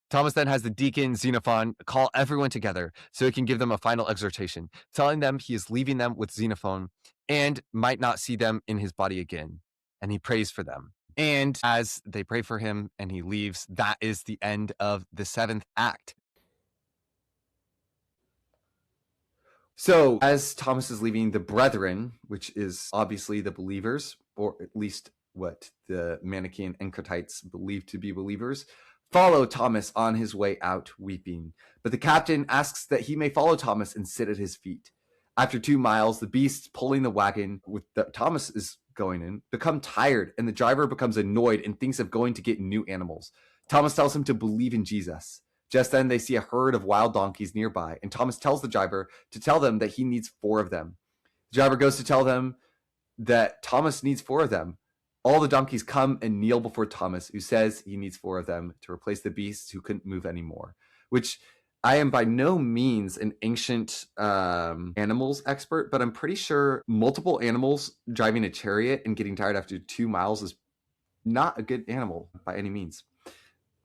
Thomas then has the deacon Xenophon call everyone together so he can give them a final exhortation, telling them he is leaving them with Xenophon and might not see them in his body again. And he prays for them. And as they pray for him and he leaves, that is the end of the 7th act. So as Thomas is leaving, the brethren, which is obviously the believers, or at least what the Manichaean Encratites believe to be believers, follow Thomas on his way out weeping. But the captain asks that he may follow Thomas and sit at his feet. After 2 miles, the beasts pulling the wagon with Thomas is going in become tired, and the driver becomes annoyed and thinks of going to get new animals. Thomas tells him to believe in Jesus. Just then they see a herd of wild donkeys nearby, and Thomas tells the driver to tell them that he needs 4 of them. The driver goes to tell them that Thomas needs 4 of them. All the donkeys come and kneel before Thomas, who says he needs 4 of them to replace the beasts who couldn't move anymore, which I am by no means an ancient animals expert, but I'm pretty sure multiple animals driving a chariot and getting tired after 2 miles is not a good animal by any means.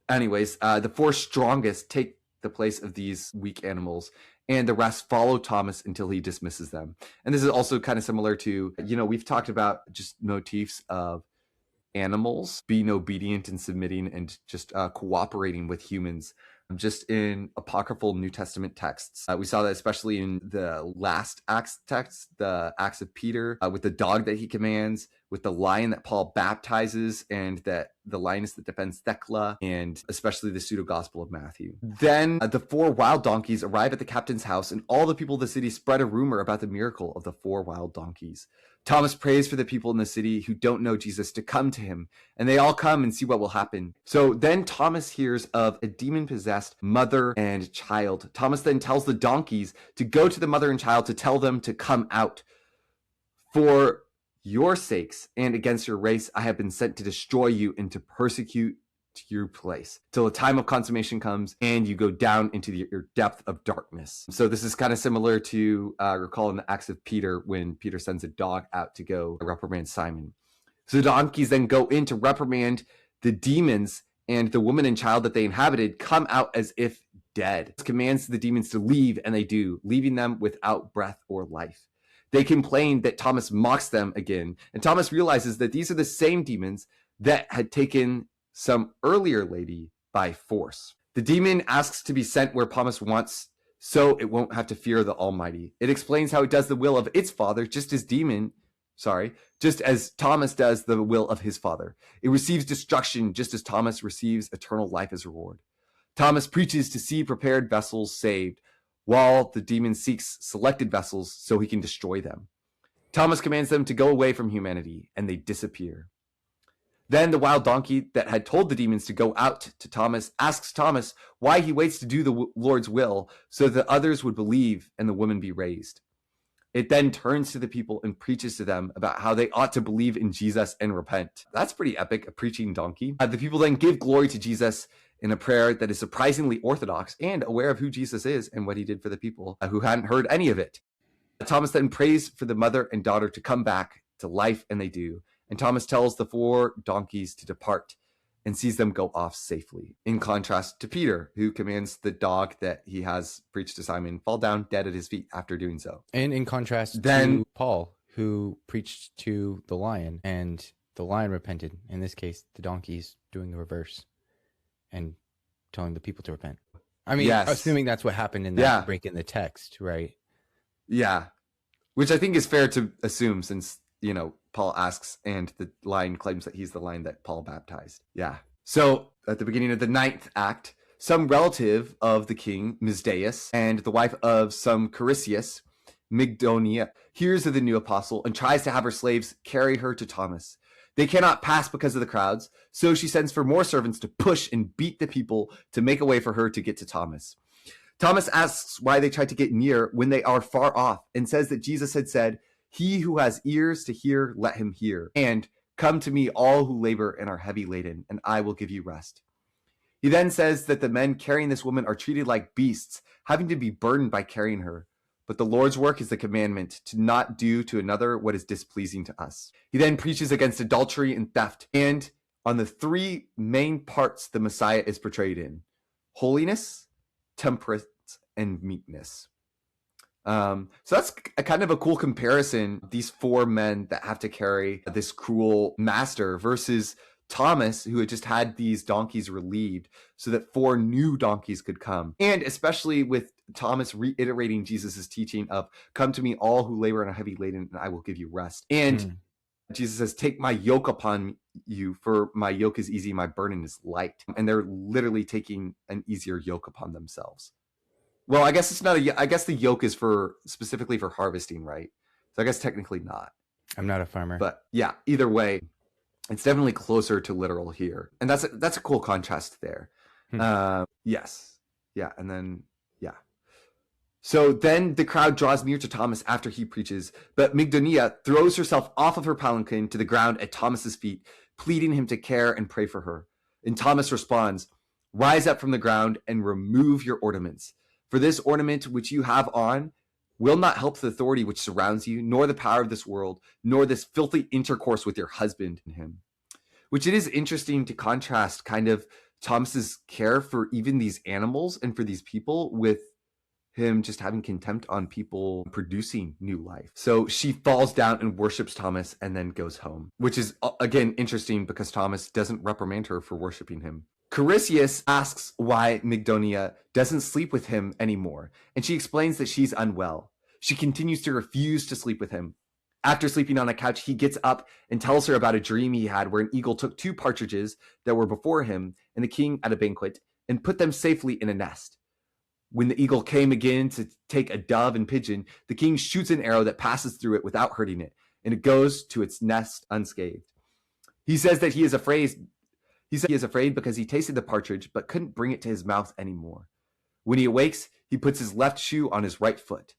Anyways, the 4 strongest take the place of these weak animals, and the rest follow Thomas until he dismisses them. And this is also kind of similar to, we've talked about just motifs of animals being obedient and submitting and just cooperating with humans. Just in apocryphal New Testament texts, we saw that especially in the last Acts text, the Acts of Peter, with the dog that he commands, with the lion that Paul baptizes, and that the lioness that defends Thecla, and especially the pseudo-gospel of Matthew. Then the 4 wild donkeys arrive at the captain's house, and all the people of the city spread a rumor about the miracle of the 4 wild donkeys. Thomas prays for the people in the city who don't know Jesus to come to him, and they all come and see what will happen. So then Thomas hears of a demon-possessed mother and child. Thomas then tells the donkeys to go to the mother and child to tell them to come out. For your sakes and against your race, I have been sent to destroy you and to persecute your place till the time of consummation comes and you go down into your depth of darkness. So this is kind of similar to recall in the Acts of Peter when Peter sends a dog out to go reprimand Simon. So the donkeys then go in to reprimand the demons, and the woman and child that they inhabited come out as if dead. It commands the demons to leave, and they do, leaving them without breath or life. They complain that Thomas mocks them again, and Thomas realizes that these are the same demons that had taken some earlier lady by force. The demon asks to be sent where Thomas wants, so it won't have to fear the Almighty. It explains how it does the will of its father, just as Thomas does the will of his father. It receives destruction just as Thomas receives eternal life as reward. Thomas preaches to see prepared vessels saved, while the demon seeks selected vessels so he can destroy them. Thomas commands them to go away from humanity, and they disappear. Then the wild donkey that had told the demons to go out to Thomas asks Thomas why he waits to do the Lord's will so that others would believe and the woman be raised. It then turns to the people and preaches to them about how they ought to believe in Jesus and repent. That's pretty epic, a preaching donkey. The people then give glory to Jesus in a prayer that is surprisingly orthodox and aware of who Jesus is and what he did for the people who hadn't heard any of it. Thomas then prays for the mother and daughter to come back to life, and they do. And Thomas tells the 4 donkeys to depart and sees them go off safely, in contrast to Peter, who commands the dog that he has preached to Simon fall down dead at his feet after doing so. And in contrast to Paul, who preached to the lion, and the lion repented. In this case, the donkey's doing the reverse and telling the people to repent. I mean, assuming that's what happened in that break in the text, right? Yeah, which I think is fair to assume, since, you know, Paul asks and the lion claims that he's the lion that Paul baptized. Yeah. So at the beginning of the 9th act, some relative of the king, Misdeaus, and the wife of some Carissius, Mygdonia, hears of the new apostle and tries to have her slaves carry her to Thomas. They cannot pass because of the crowds, so she sends for more servants to push and beat the people to make a way for her to get to Thomas. Thomas asks why they try to get near when they are far off, and says that Jesus had said, "He who has ears to hear, let him hear. And come to me, all who labor and are heavy laden, and I will give you rest." He then says that the men carrying this woman are treated like beasts, having to be burdened by carrying her. But the Lord's work is the commandment to not do to another what is displeasing to us. He then preaches against adultery and theft, and on the 3 main parts the Messiah is portrayed in: holiness, temperance, and meekness. So that's a kind of a cool comparison. These 4 men that have to carry this cruel master versus Thomas, who had just had these donkeys relieved so that 4 new donkeys could come. And especially with Thomas reiterating Jesus's teaching of, "Come to me, all who labor and are heavy laden, and I will give you rest." And Jesus says, "Take my yoke upon you, for my yoke is easy, my burden is light." And they're literally taking an easier yoke upon themselves. Well, I guess it's not I guess the yoke is specifically for harvesting, right? So I guess technically not. I'm not a farmer. But yeah, either way, it's definitely closer to literal here. And that's a cool contrast there. Yes. Yeah. And then, yeah. So then the crowd draws near to Thomas after he preaches, but Mygdonia throws herself off of her palanquin to the ground at Thomas's feet, pleading him to care and pray for her. And Thomas responds, "Rise up from the ground and remove your ornaments. For this ornament which you have on will not help the authority which surrounds you, nor the power of this world, nor this filthy intercourse with your husband in him." Which it is interesting to contrast kind of Thomas's care for even these animals and for these people with him just having contempt on people producing new life. So she falls down and worships Thomas and then goes home, which is, again, interesting because Thomas doesn't reprimand her for worshiping him. Carissius asks why Mygdonia doesn't sleep with him anymore, and she explains that she's unwell. She continues to refuse to sleep with him. After sleeping on a couch, he gets up and tells her about a dream he had where an eagle took 2 partridges that were before him and the king at a banquet and put them safely in a nest. When the eagle came again to take a dove and pigeon, the king shoots an arrow that passes through it without hurting it, and it goes to its nest unscathed. He says that he is afraid because he tasted the partridge but couldn't bring it to his mouth anymore. When he awakes, he puts his left shoe on his right foot.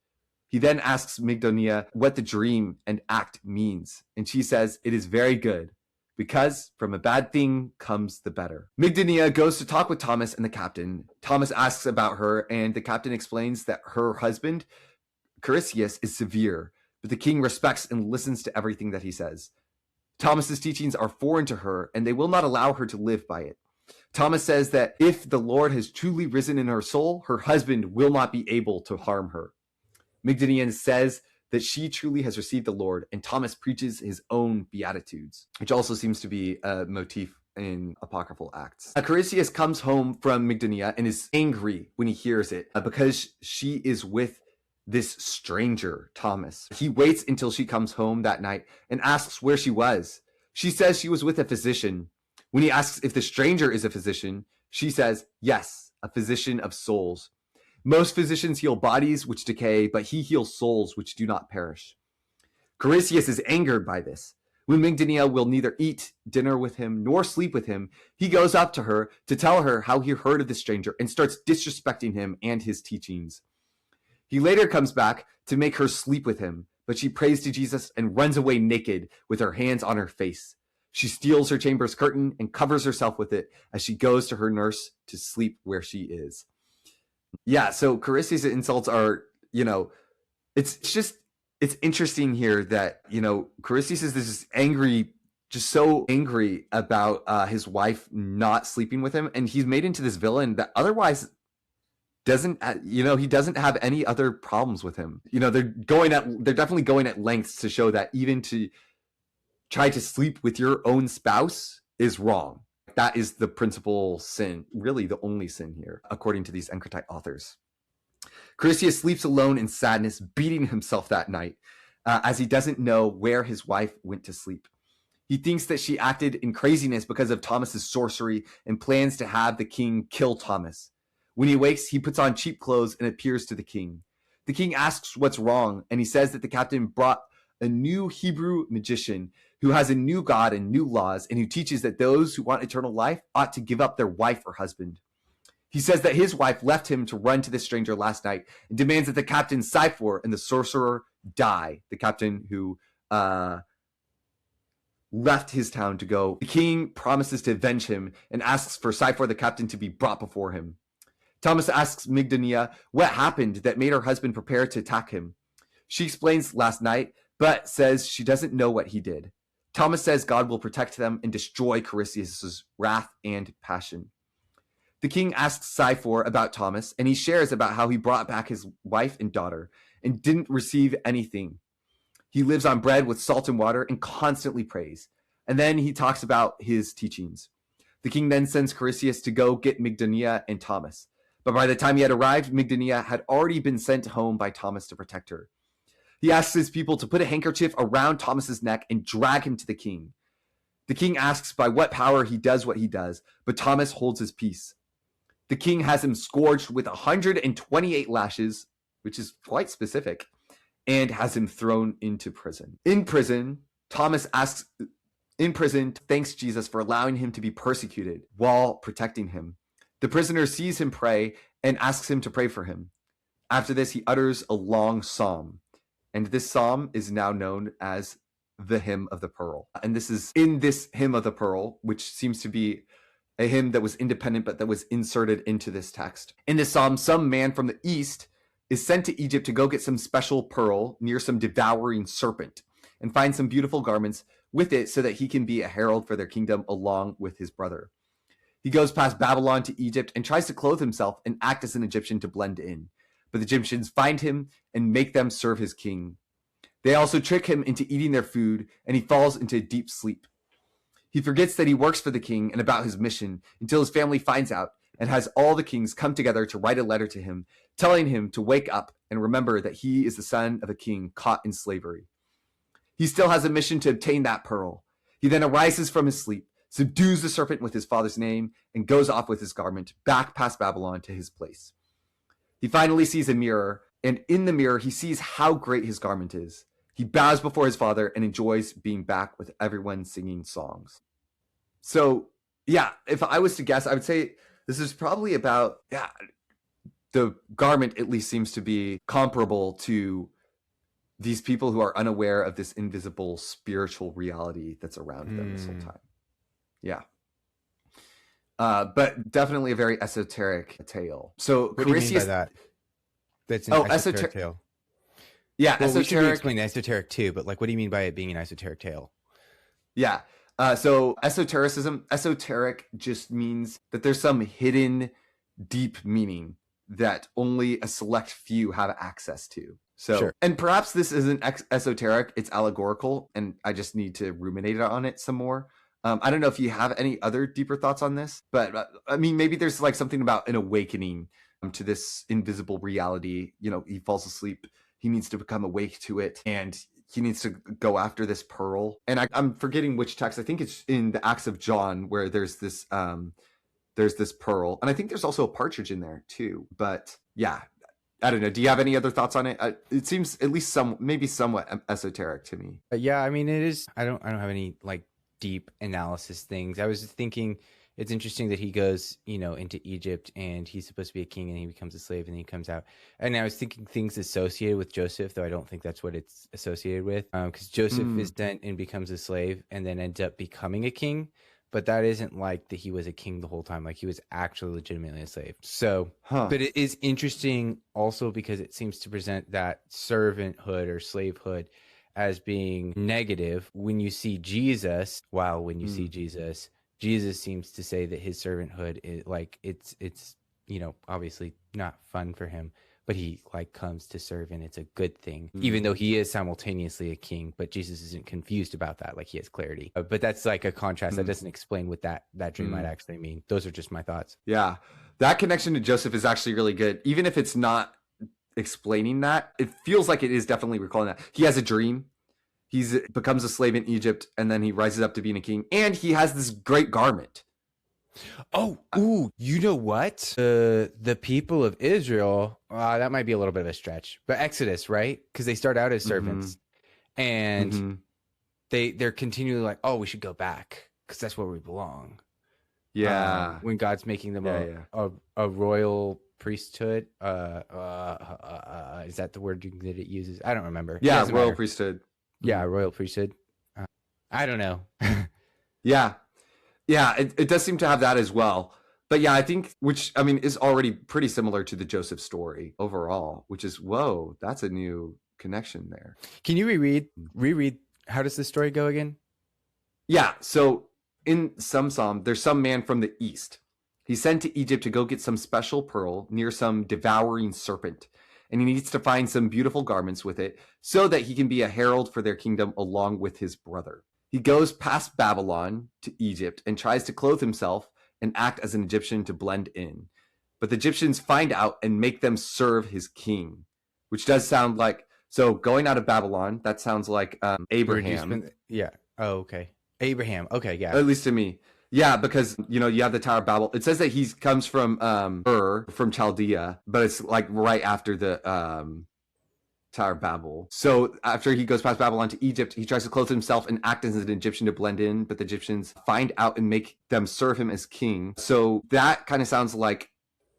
He then asks Mygdonia what the dream and act means, and she says it is very good, because from a bad thing comes the better. Mygdonia goes to talk with Thomas and the captain. Thomas asks about her, and the captain explains that her husband, Carissius, is severe, but the king respects and listens to everything that he says. Thomas's teachings are foreign to her, and they will not allow her to live by it. Thomas says that if the Lord has truly risen in her soul, her husband will not be able to harm her. Mygdonia says that she truly has received the Lord, and Thomas preaches his own beatitudes, which also seems to be a motif in apocryphal acts. Carissius comes home from Mygdonia and is angry when he hears it because she is with this stranger, Thomas. He waits until she comes home that night and asks where she was. She says she was with a physician. When he asks if the stranger is a physician, she says, yes, a physician of souls. Most physicians heal bodies which decay, but he heals souls which do not perish. Carissius is angered by this. When Mygdonia will neither eat dinner with him nor sleep with him, he goes up to her to tell her how he heard of the stranger and starts disrespecting him and his teachings. He later comes back to make her sleep with him, but she prays to Jesus and runs away naked with her hands on her face. She steals her chamber's curtain and covers herself with it as she goes to her nurse to sleep where she is. Yeah, so Carissius' insults are, it's interesting here that, Carissius is this angry, just so angry about his wife not sleeping with him, and he's made into this villain that otherwise doesn't, he doesn't have any other problems with him. They're definitely going at lengths to show that even to try to sleep with your own spouse is wrong. That is the principal sin, really the only sin here, according to these XIII authors. Carissius sleeps alone in sadness, beating himself that night, as he doesn't know where his wife went to sleep. He thinks that she acted in craziness because of Thomas's sorcery and plans to have the king kill Thomas. When he wakes, he puts on cheap clothes and appears to the king. The king asks what's wrong, and he says that the captain brought a new Hebrew magician who has a new God and new laws, and who teaches that those who want eternal life ought to give up their wife or husband. He says that his wife left him to run to this stranger last night and demands that the captain Cyphor and the sorcerer die. The captain who left his town to go. The king promises to avenge him and asks for Cyphor, the captain, to be brought before him. Thomas asks Mygdonia what happened that made her husband prepare to attack him. She explains last night, but says she doesn't know what he did. Thomas says God will protect them and destroy Carissius' wrath and passion. The king asks Cyphor about Thomas, and he shares about how he brought back his wife and daughter and didn't receive anything. He lives on bread with salt and water and constantly prays. And then he talks about his teachings. The king then sends Carissius to go get Mygdonia and Thomas. But by the time he had arrived, Mygdonia had already been sent home by Thomas to protect her. He asks his people to put a handkerchief around Thomas's neck and drag him to the king. The king asks by what power he does what he does, but Thomas holds his peace. The king has him scourged with 128 lashes, which is quite specific, and has him thrown into prison. In prison, Thomas thanks Jesus for allowing him to be persecuted while protecting him. The prisoner sees him pray and asks him to pray for him. After this, he utters a long psalm, and this psalm is now known as the Hymn of the Pearl. And this is in this Hymn of the Pearl, which seems to be a hymn that was independent, but that was inserted into this text. In this psalm, some man from the east is sent to Egypt to go get some special pearl near some devouring serpent and find some beautiful garments with it so that he can be a herald for their kingdom along with his brother. He goes past Babylon to Egypt and tries to clothe himself and act as an Egyptian to blend in. But the Egyptians find him and make them serve his king. They also trick him into eating their food, and he falls into a deep sleep. He forgets that he works for the king and about his mission until his family finds out and has all the kings come together to write a letter to him, telling him to wake up and remember that he is the son of a king caught in slavery. He still has a mission to obtain that pearl. He then arises from his sleep, subdues the serpent with his father's name, and goes off with his garment back past Babylon to his place. He finally sees a mirror, and in the mirror he sees how great his garment is. He bows before his father and enjoys being back with everyone singing songs. So, yeah, if I was to guess, I would say this is probably about, the garment at least seems to be comparable to these people who are unaware of this invisible spiritual reality that's around them this whole time. Yeah. But definitely a very esoteric tale. So what do you mean by that? That's an esoteric tale. Yeah, well, esoteric. We should explain esoteric too, but what do you mean by it being an esoteric tale? Yeah. So esoteric just means that there's some hidden deep meaning that only a select few have access to. So, sure. And perhaps this isn't esoteric, it's allegorical, and I just need to ruminate on it some more. I don't know if you have any other deeper thoughts on this, but maybe there's something about an awakening to this invisible reality. He falls asleep, he needs to become awake to it, and he needs to go after this pearl. And I'm forgetting which text. I think it's in the Acts of John where there's this pearl, and I think there's also a partridge in there too. But yeah, I don't know. Do you have any other thoughts on it? It seems at least somewhat esoteric to me. Yeah, it is. I don't have any deep analysis things. I was thinking it's interesting that he goes, into Egypt and he's supposed to be a king and he becomes a slave and then he comes out. And I was thinking things associated with Joseph, though I don't think that's what it's associated with. Because Joseph is sent and becomes a slave and then ends up becoming a king. But that isn't like that he was a king the whole time. Like he was actually legitimately a slave. So, but it is interesting also because it seems to present that servanthood or slavehood as being negative when you see Jesus. Jesus seems to say that his servanthood is like it's obviously not fun for him, but he like comes to serve and it's a good thing, even though he is simultaneously a king. But Jesus isn't confused about that; like he has clarity. But that's like a contrast that doesn't explain what that dream might actually mean. Those are just my thoughts. Yeah, that connection to Joseph is actually really good, even if it's not explaining that. It feels like it is definitely recalling that he has a dream. He becomes a slave in Egypt, and then he rises up to being a king, and he has this great garment. Oh, ooh, you know what? The people of Israel, that might be a little bit of a stretch, but Exodus, right? Because they start out as servants, and they're continually like, oh, we should go back because that's where we belong. Yeah. When God's making them a royal priesthood, is that the word that it uses? I don't remember. Yeah, royal priesthood. Yeah, royal priesthood. I don't know. Yeah, it does seem to have that as well. But yeah, I think, which I mean is already pretty similar to the Joseph story overall, which is, whoa, that's a new connection there. Can you reread? How does this story go again? Yeah, so in some psalm, there's some man from the east. He's sent to Egypt to go get some special pearl near some devouring serpent. And he needs to find some beautiful garments with it so that he can be a herald for their kingdom along with his brother. He goes past Babylon to Egypt and tries to clothe himself and act as an Egyptian to blend in. But the Egyptians find out and make them serve his king, which does sound like, so going out of Babylon, that sounds like Abraham. Yeah. Oh, okay. Abraham. Okay, yeah. At least to me. Yeah, because, you have the Tower of Babel. It says that he comes from from Chaldea, but it's like right after the Tower of Babel. So after he goes past Babylon to Egypt, he tries to clothe himself and act as an Egyptian to blend in, but the Egyptians find out and make them serve him as king. So that kind of sounds like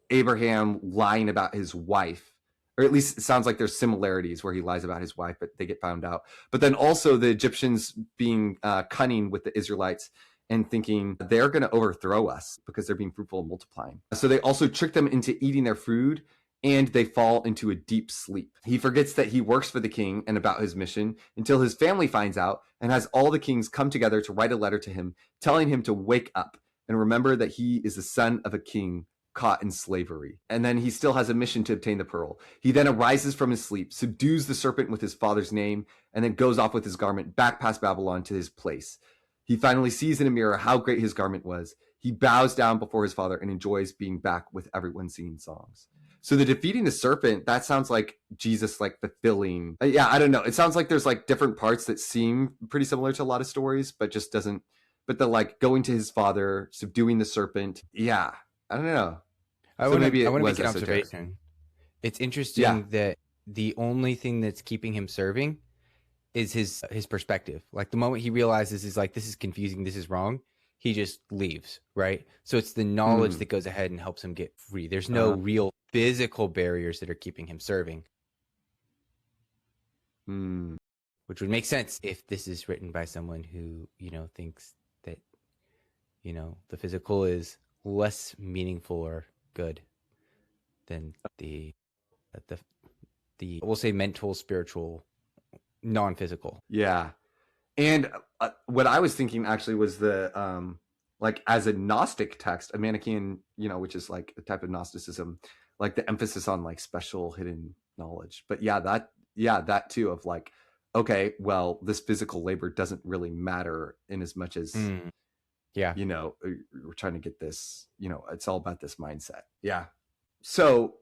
Abraham lying about his wife. Or at least it sounds like there's similarities where he lies about his wife, but they get found out. But then also the Egyptians being cunning with the Israelites and thinking they're going to overthrow us because they're being fruitful and multiplying. So they also trick them into eating their food, and they fall into a deep sleep. He forgets that he works for the king and about his mission until his family finds out and has all the kings come together to write a letter to him, telling him to wake up and remember that he is the son of a king caught in slavery. And then he still has a mission to obtain the pearl. He then arises from his sleep, subdues the serpent with his father's name, and then goes off with his garment back past Babylon to his place. He finally sees in a mirror how great his garment was. He bows down before his father and enjoys being back with everyone singing songs. So the defeating the serpent, that sounds like Jesus like fulfilling. I don't know. It sounds like there's like different parts that seem pretty similar to a lot of stories, but just doesn't. But the like going to his father, subduing the serpent. Yeah, I don't know. I want to make an observation. It's interesting that the only thing that's keeping him serving is his perspective. Like the moment he realizes is like, this is confusing, this is wrong, he just leaves, right? So it's the knowledge that goes ahead and helps him get free. There's no real physical barriers that are keeping him serving. Which would make sense if this is written by someone who, thinks that, the physical is less meaningful or good than the we'll say mental, spiritual, non-physical. Yeah. And what I was thinking actually was the like as a Gnostic text, a Manichaean, which is like a type of Gnosticism, like the emphasis on like special hidden knowledge. But that too of like, okay, well, this physical labor doesn't really matter in as much as we're trying to get this, it's all about this mindset. Yeah. So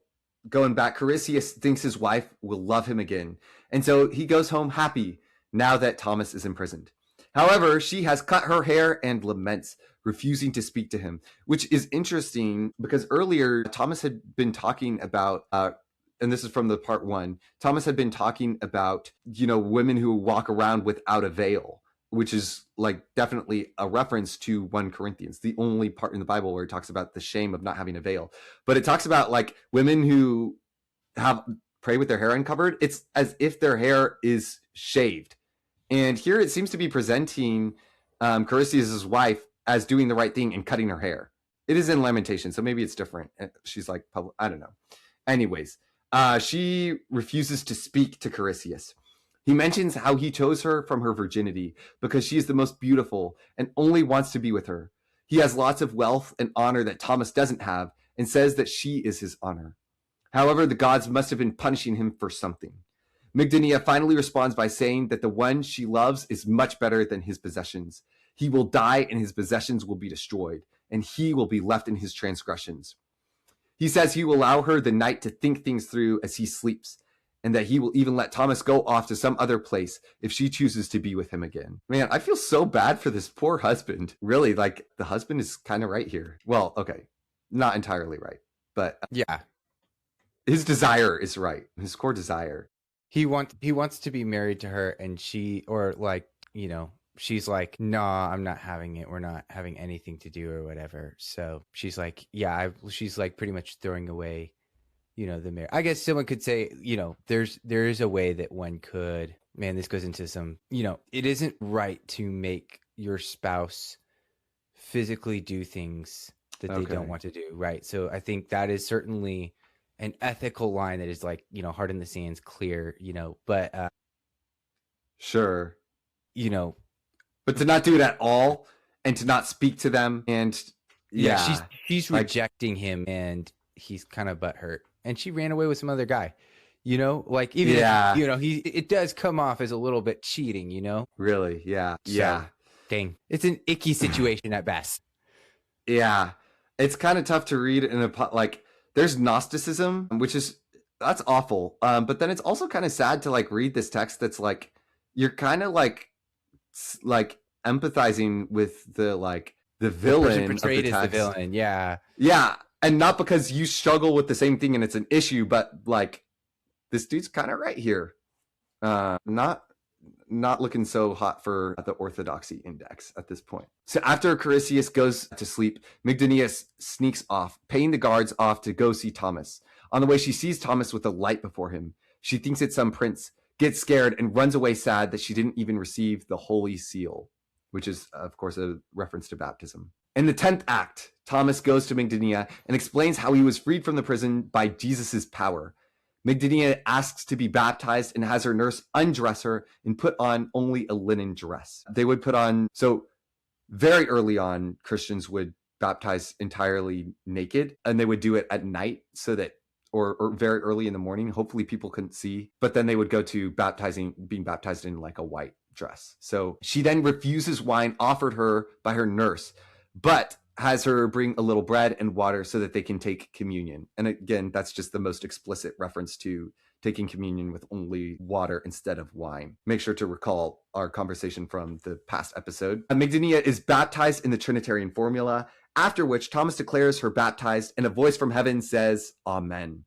going back, Carissius thinks his wife will love him again. And so he goes home happy now that Thomas is imprisoned. However, she has cut her hair and laments, refusing to speak to him, which is interesting because earlier Thomas had been talking about, and this is from the part 1, Thomas had been talking about, women who walk around without a veil which is like definitely a reference to 1 Corinthians, the only part in the Bible where it talks about the shame of not having a veil. But it talks about like women who pray with their hair uncovered. It's as if their hair is shaved. And here it seems to be presenting Carissius' wife as doing the right thing and cutting her hair. It is in Lamentation, so maybe it's different. She's like, I don't know. Anyways, she refuses to speak to Carissius. He mentions how he chose her from her virginity because she is the most beautiful and only wants to be with her. He has lots of wealth and honor that Thomas doesn't have and says that she is his honor. However, the gods must have been punishing him for something. Mygdonia finally responds by saying that the one she loves is much better than his possessions. He will die and his possessions will be destroyed, and he will be left in his transgressions. He says he will allow her the night to think things through as he sleeps, and that he will even let Thomas go off to some other place if she chooses to be with him again. Man, I feel so bad for this poor husband. Really, like, the husband is kind of right here. Well, okay, not entirely right, but yeah, his desire is right. His core desire. He wants to be married to her, and she's like, nah, I'm not having it. We're not having anything to do or whatever. So she's like, yeah, she's like pretty much throwing away, the marriage. I guess someone could say, there is a way that one could, man, this goes into some, it isn't right to make your spouse physically do things that they don't want to do. Right. So I think that is certainly an ethical line that is like, hard in the sands, clear, but sure. But to not do it at all and to not speak to them. And she's rejecting him, and he's kind of butthurt. And she ran away with some other guy, like even if, it does come off as a little bit cheating, Really? Yeah. So, yeah. Dang. It's an icky situation at best. Yeah. It's kind of tough to read in like, there's Gnosticism, that's awful. But then it's also kind of sad to like read this text that's like, you're kind of like empathizing with the villain portrayed of the as text. The villain. Yeah. Yeah. And not because you struggle with the same thing and it's an issue, but like this dude's kind of right here. Not looking so hot for the orthodoxy index at this point. So after Carissius goes to sleep, Mygdonia sneaks off, paying the guards off to go see Thomas. On the way, she sees Thomas with a light before him. She thinks it's some prince, gets scared, and runs away sad that she didn't even receive the Holy Seal, which is, of course, a reference to baptism. In the 10th act, Thomas goes to Mygdonia and explains how he was freed from the prison by Jesus' power. Mygdonia asks to be baptized and has her nurse undress her and put on only a linen dress. They would put on, so very early on, Christians would baptize entirely naked, and they would do it at night so that, or very early in the morning, hopefully people couldn't see, but then they would go to being baptized in like a white dress. So she then refuses wine offered her by her nurse, but has her bring a little bread and water so that they can take communion. And again, that's just the most explicit reference to taking communion with only water instead of wine. Make sure to recall our conversation from the past episode. Mygdonia is baptized in the Trinitarian formula, after which Thomas declares her baptized and a voice from heaven says, Amen.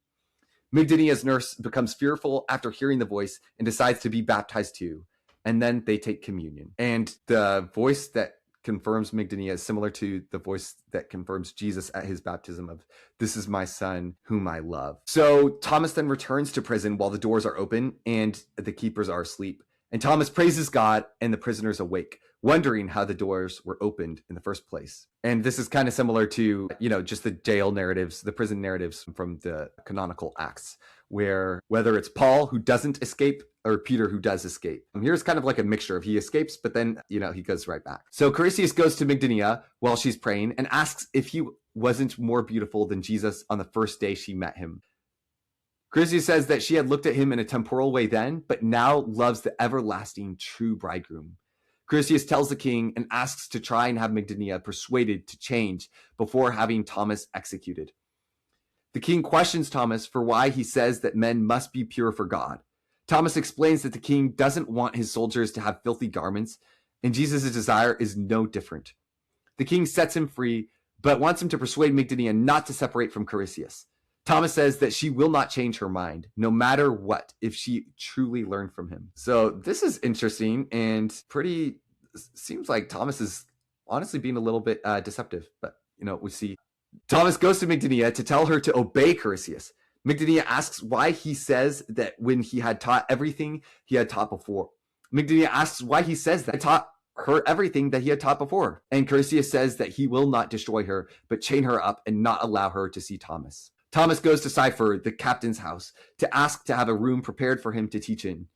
Mygdonia's nurse becomes fearful after hearing the voice and decides to be baptized too. And then they take communion. And the voice that confirms Mygdonia is similar to the voice that confirms Jesus at his baptism of, this is my son whom I love. So Thomas then returns to prison while the doors are open and the keepers are asleep. And Thomas praises God and the prisoners awake, wondering how the doors were opened in the first place. And this is kind of similar to, just the jail narratives, the prison narratives from the canonical Acts, where whether it's Paul who doesn't escape or Peter who does escape. Here's kind of like a mixture of he escapes, but then, he goes right back. So Carissius goes to Mygdonia while she's praying and asks if he wasn't more beautiful than Jesus on the first day she met him. Carissius says that she had looked at him in a temporal way then, but now loves the everlasting true bridegroom. Carissius tells the king and asks to try and have Mygdonia persuaded to change before having Thomas executed. The king questions Thomas for why he says that men must be pure for God. Thomas explains that the king doesn't want his soldiers to have filthy garments, and Jesus' desire is no different. The king sets him free, but wants him to persuade Mygdonia not to separate from Carissius. Thomas says that she will not change her mind, no matter what, if she truly learned from him. So this is interesting and pretty seems like Thomas is honestly being a little bit deceptive, but we see Thomas goes to Mygdonia to tell her to obey Carissius. Mygdonia asks why he says that when he had taught everything he had taught before. Mygdonia asks why he says that he taught her everything that he had taught before. And Carissius says that he will not destroy her, but chain her up and not allow her to see Thomas. Thomas goes to Cypher, the captain's house, to ask to have a room prepared for him to teach in.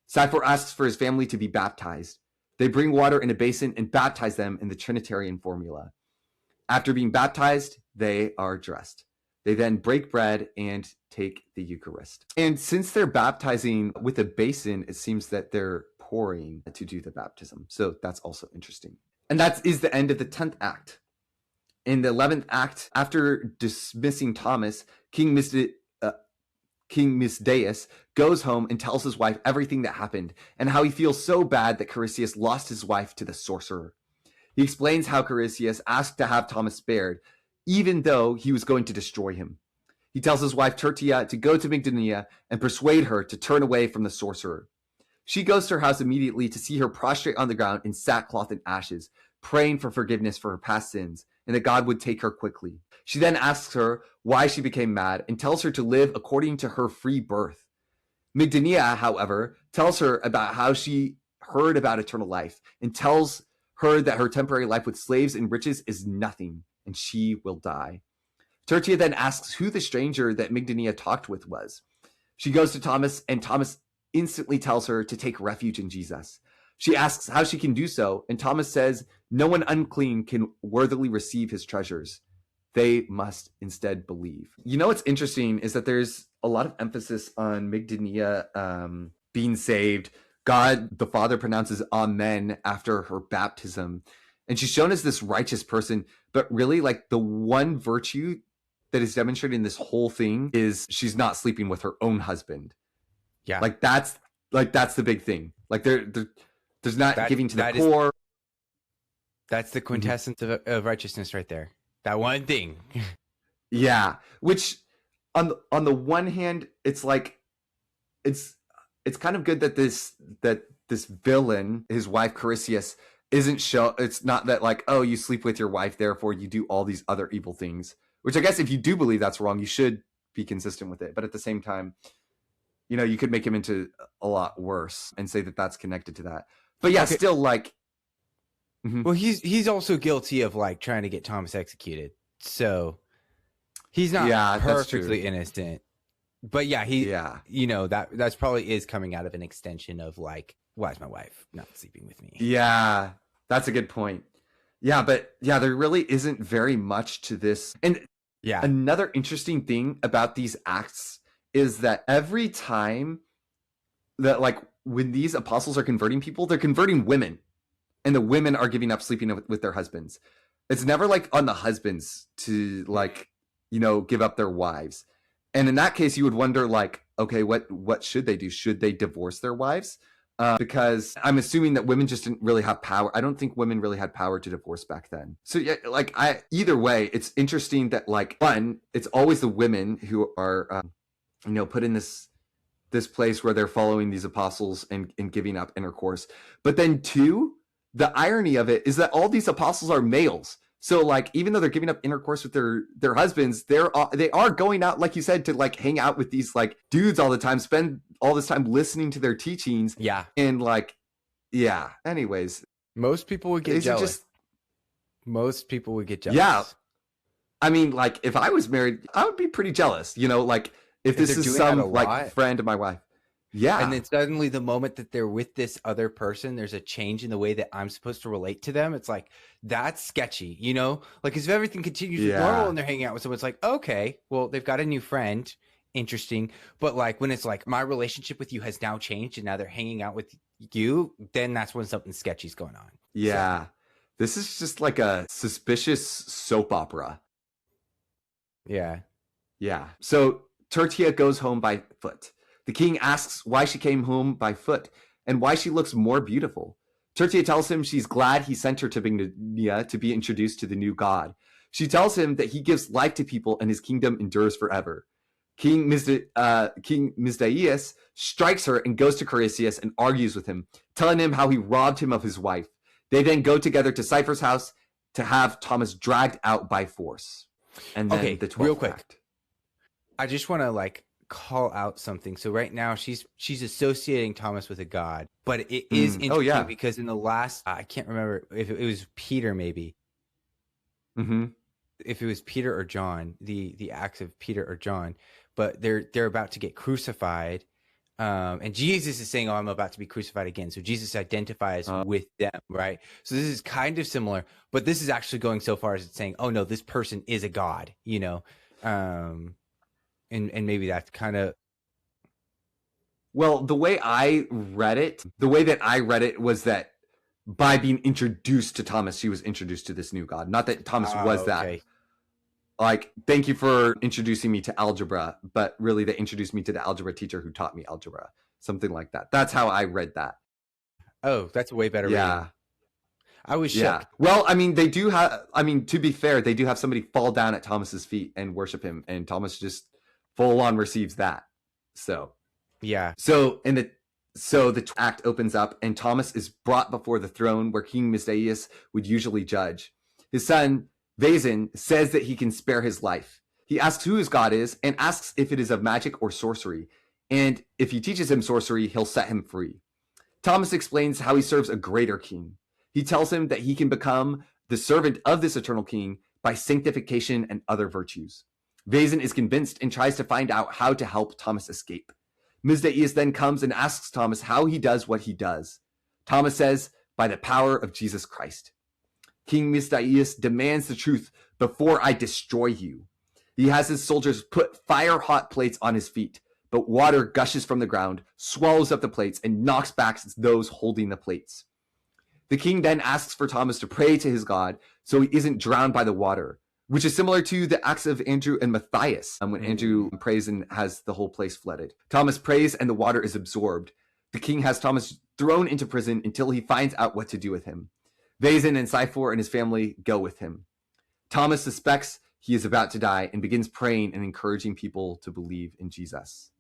Cypher asks for his family to be baptized. They bring water in a basin and baptize them in the Trinitarian formula. After being baptized, they are dressed. They then break bread and take the Eucharist. And since they're baptizing with a basin, it seems that they're pouring to do the baptism. So that's also interesting. And that is the end of the 10th act. In the 11th act, after dismissing Thomas, King Misdeaus goes home and tells his wife everything that happened and how he feels so bad that Carissius lost his wife to the sorcerer. He explains how Carissius asked to have Thomas spared, even though he was going to destroy him. He tells his wife Tertia to go to Mygdonia and persuade her to turn away from the sorcerer. She goes to her house immediately to see her prostrate on the ground in sackcloth and ashes, praying for forgiveness for her past sins and that God would take her quickly. She then asks her why she became mad and tells her to live according to her free birth. Mygdonia, however, tells her about how she heard about eternal life and tells her that her temporary life with slaves and riches is nothing and she will die. Tertia then asks who the stranger that Mygdonia talked with was. She goes to Thomas and Thomas instantly tells her to take refuge in Jesus. She asks how she can do so, and Thomas says no one unclean can worthily receive his treasures. They must instead believe. What's interesting is that there's a lot of emphasis on Mygdonia being saved. God the Father pronounces Amen after her baptism. And she's shown as this righteous person, but really like the one virtue that is demonstrated in this whole thing is she's not sleeping with her own husband. Yeah. That's the big thing. Like there's not giving to the core. That's the quintessence of righteousness right there. That one thing. Yeah. Which on the one hand, it's like, it's kind of good that this villain, his wife Carissius, isn't show. It's not that like, oh, you sleep with your wife, therefore you do all these other evil things, which I guess if you do believe that's wrong, you should be consistent with it. But at the same time, you could make him into a lot worse and say that that's connected to that. But yeah, still like. Well, he's also guilty of like trying to get Thomas executed. So he's not perfectly innocent. But that's probably is coming out of an extension of like, why is my wife not sleeping with me? Yeah, that's a good point. Yeah, but yeah, there really isn't very much to this. And another interesting thing about these acts is that every time that like when these apostles are converting people, they're converting women. And the women are giving up sleeping with their husbands. It's never like on the husbands to like, give up their wives. And in that case, you would wonder like, okay, what should they do? Should they divorce their wives? Because I'm assuming that women just didn't really have power. I don't think women really had power to divorce back then. So yeah, like either way, it's interesting that like one, it's always the women who are, put in this place where they're following these apostles and giving up intercourse. But then two, the irony of it is that all these apostles are males. So like, even though they're giving up intercourse with their husbands, they are going out, like you said, to like hang out with these like dudes all the time, spend all this time listening to their teachings. Yeah. And like, yeah. Anyways, most people would get jealous. Most people would get jealous. Yeah. I mean, like if I was married, I would be pretty jealous, like if this is some like friend of my wife. Yeah. And then suddenly the moment that they're with this other person, there's a change in the way that I'm supposed to relate to them. It's like, that's sketchy, like if everything continues normal and they're hanging out with someone, it's like, okay, well, they've got a new friend. Interesting. But like when it's like my relationship with you has now changed and now they're hanging out with you, then that's when something sketchy is going on. Yeah. So, this is just like a suspicious soap opera. Yeah. Yeah. So Tertia goes home by foot. The king asks why she came home by foot and why she looks more beautiful. Tertia tells him she's glad he sent her to Mygdonia to be introduced to the new god. She tells him that he gives life to people and his kingdom endures forever. King Misdeaus strikes her and goes to Carissius and argues with him, telling him how he robbed him of his wife. They then go together to Cypher's house to have Thomas dragged out by force. And then the 12th real quick. act. I just want to like call out something. So right now she's associating Thomas with a god, but it is interesting because in the last, I can't remember if it was Peter, maybe. Mm-hmm. If it was Peter or John, the acts of Peter or John, but they're about to get crucified. And Jesus is saying, "Oh, I'm about to be crucified again." So Jesus identifies with them, right? So this is kind of similar, but this is actually going so far as it's saying, "Oh no, this person is a god," you know, and maybe that's kind of. Well, the way that I read it was that by being introduced to Thomas, she was introduced to this new god. Not that Thomas was that. Like, thank you for introducing me to algebra, but really they introduced me to the algebra teacher who taught me algebra. Something like that. That's how I read that. Oh, that's a way better reading. I was shook. Yeah. Well, I mean, to be fair, they do have somebody fall down at Thomas's feet and worship him, and Thomas just full on receives that. So, yeah. So the act opens up, and Thomas is brought before the throne where King Misdeaus would usually judge. His son, VIII, says that he can spare his life. He asks who his god is and asks if it is of magic or sorcery. And if he teaches him sorcery, he'll set him free. Thomas explains how he serves a greater king. He tells him that he can become the servant of this eternal king by sanctification and other virtues. VIII is convinced and tries to find out how to help Thomas escape. Misdeaus then comes and asks Thomas how he does what he does. Thomas says, by the power of Jesus Christ. King Misdeaus demands the truth before I destroy you. He has his soldiers put fire-hot plates on his feet, but water gushes from the ground, swallows up the plates, and knocks back those holding the plates. The king then asks for Thomas to pray to his God so he isn't drowned by the water, which is similar to the acts of Andrew and Matthias, when Andrew prays and has the whole place flooded. Thomas prays and the water is absorbed. The king has Thomas thrown into prison until he finds out what to do with him. VIII and Cypher and his family go with him. Thomas suspects he is about to die and begins praying and encouraging people to believe in Jesus.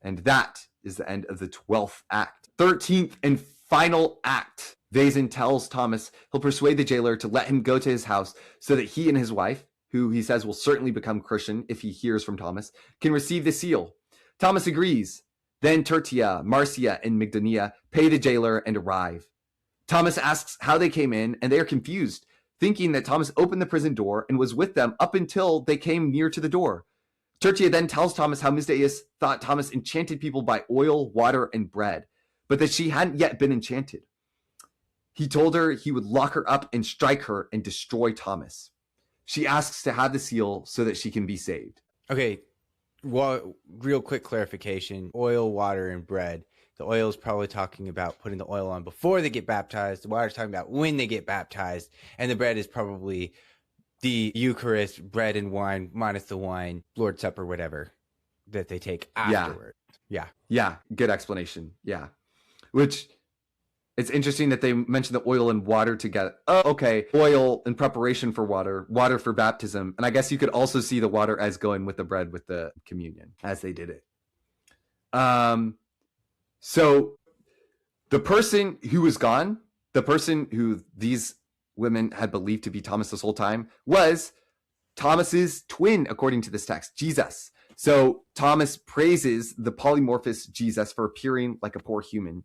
And that is the end of the 12th act. 13th and final act. VIII tells Thomas he'll persuade the jailer to let him go to his house so that he and his wife, who he says will certainly become Christian if he hears from Thomas, can receive the seal. Thomas agrees. Then Tertia, Marcia, and Mygdonia pay the jailer and arrive. Thomas asks how they came in, and they are confused, thinking that Thomas opened the prison door and was with them up until they came near to the door. Tertia then tells Thomas how Misdeaus thought Thomas enchanted people by oil, water, and bread, but that she hadn't yet been enchanted. He told her he would lock her up and strike her and destroy Thomas. She asks to have the seal so that she can be saved. Okay, well, real quick clarification. Oil, water, and bread. The oil is probably talking about putting the oil on before they get baptized. The water is talking about when they get baptized. And the bread is probably the Eucharist, bread and wine, minus the wine, Lord's Supper, whatever, that they take afterward. Yeah, good explanation. Yeah. Which, it's interesting that they mention the oil and water together. Oh, okay. Oil in preparation for water, water for baptism. And I guess you could also see the water as going with the bread with the communion as they did it. So the person who was gone, the person who these women had believed to be Thomas this whole time, was Thomas's twin, according to this text, Jesus. So Thomas praises the polymorphous Jesus for appearing like a poor human.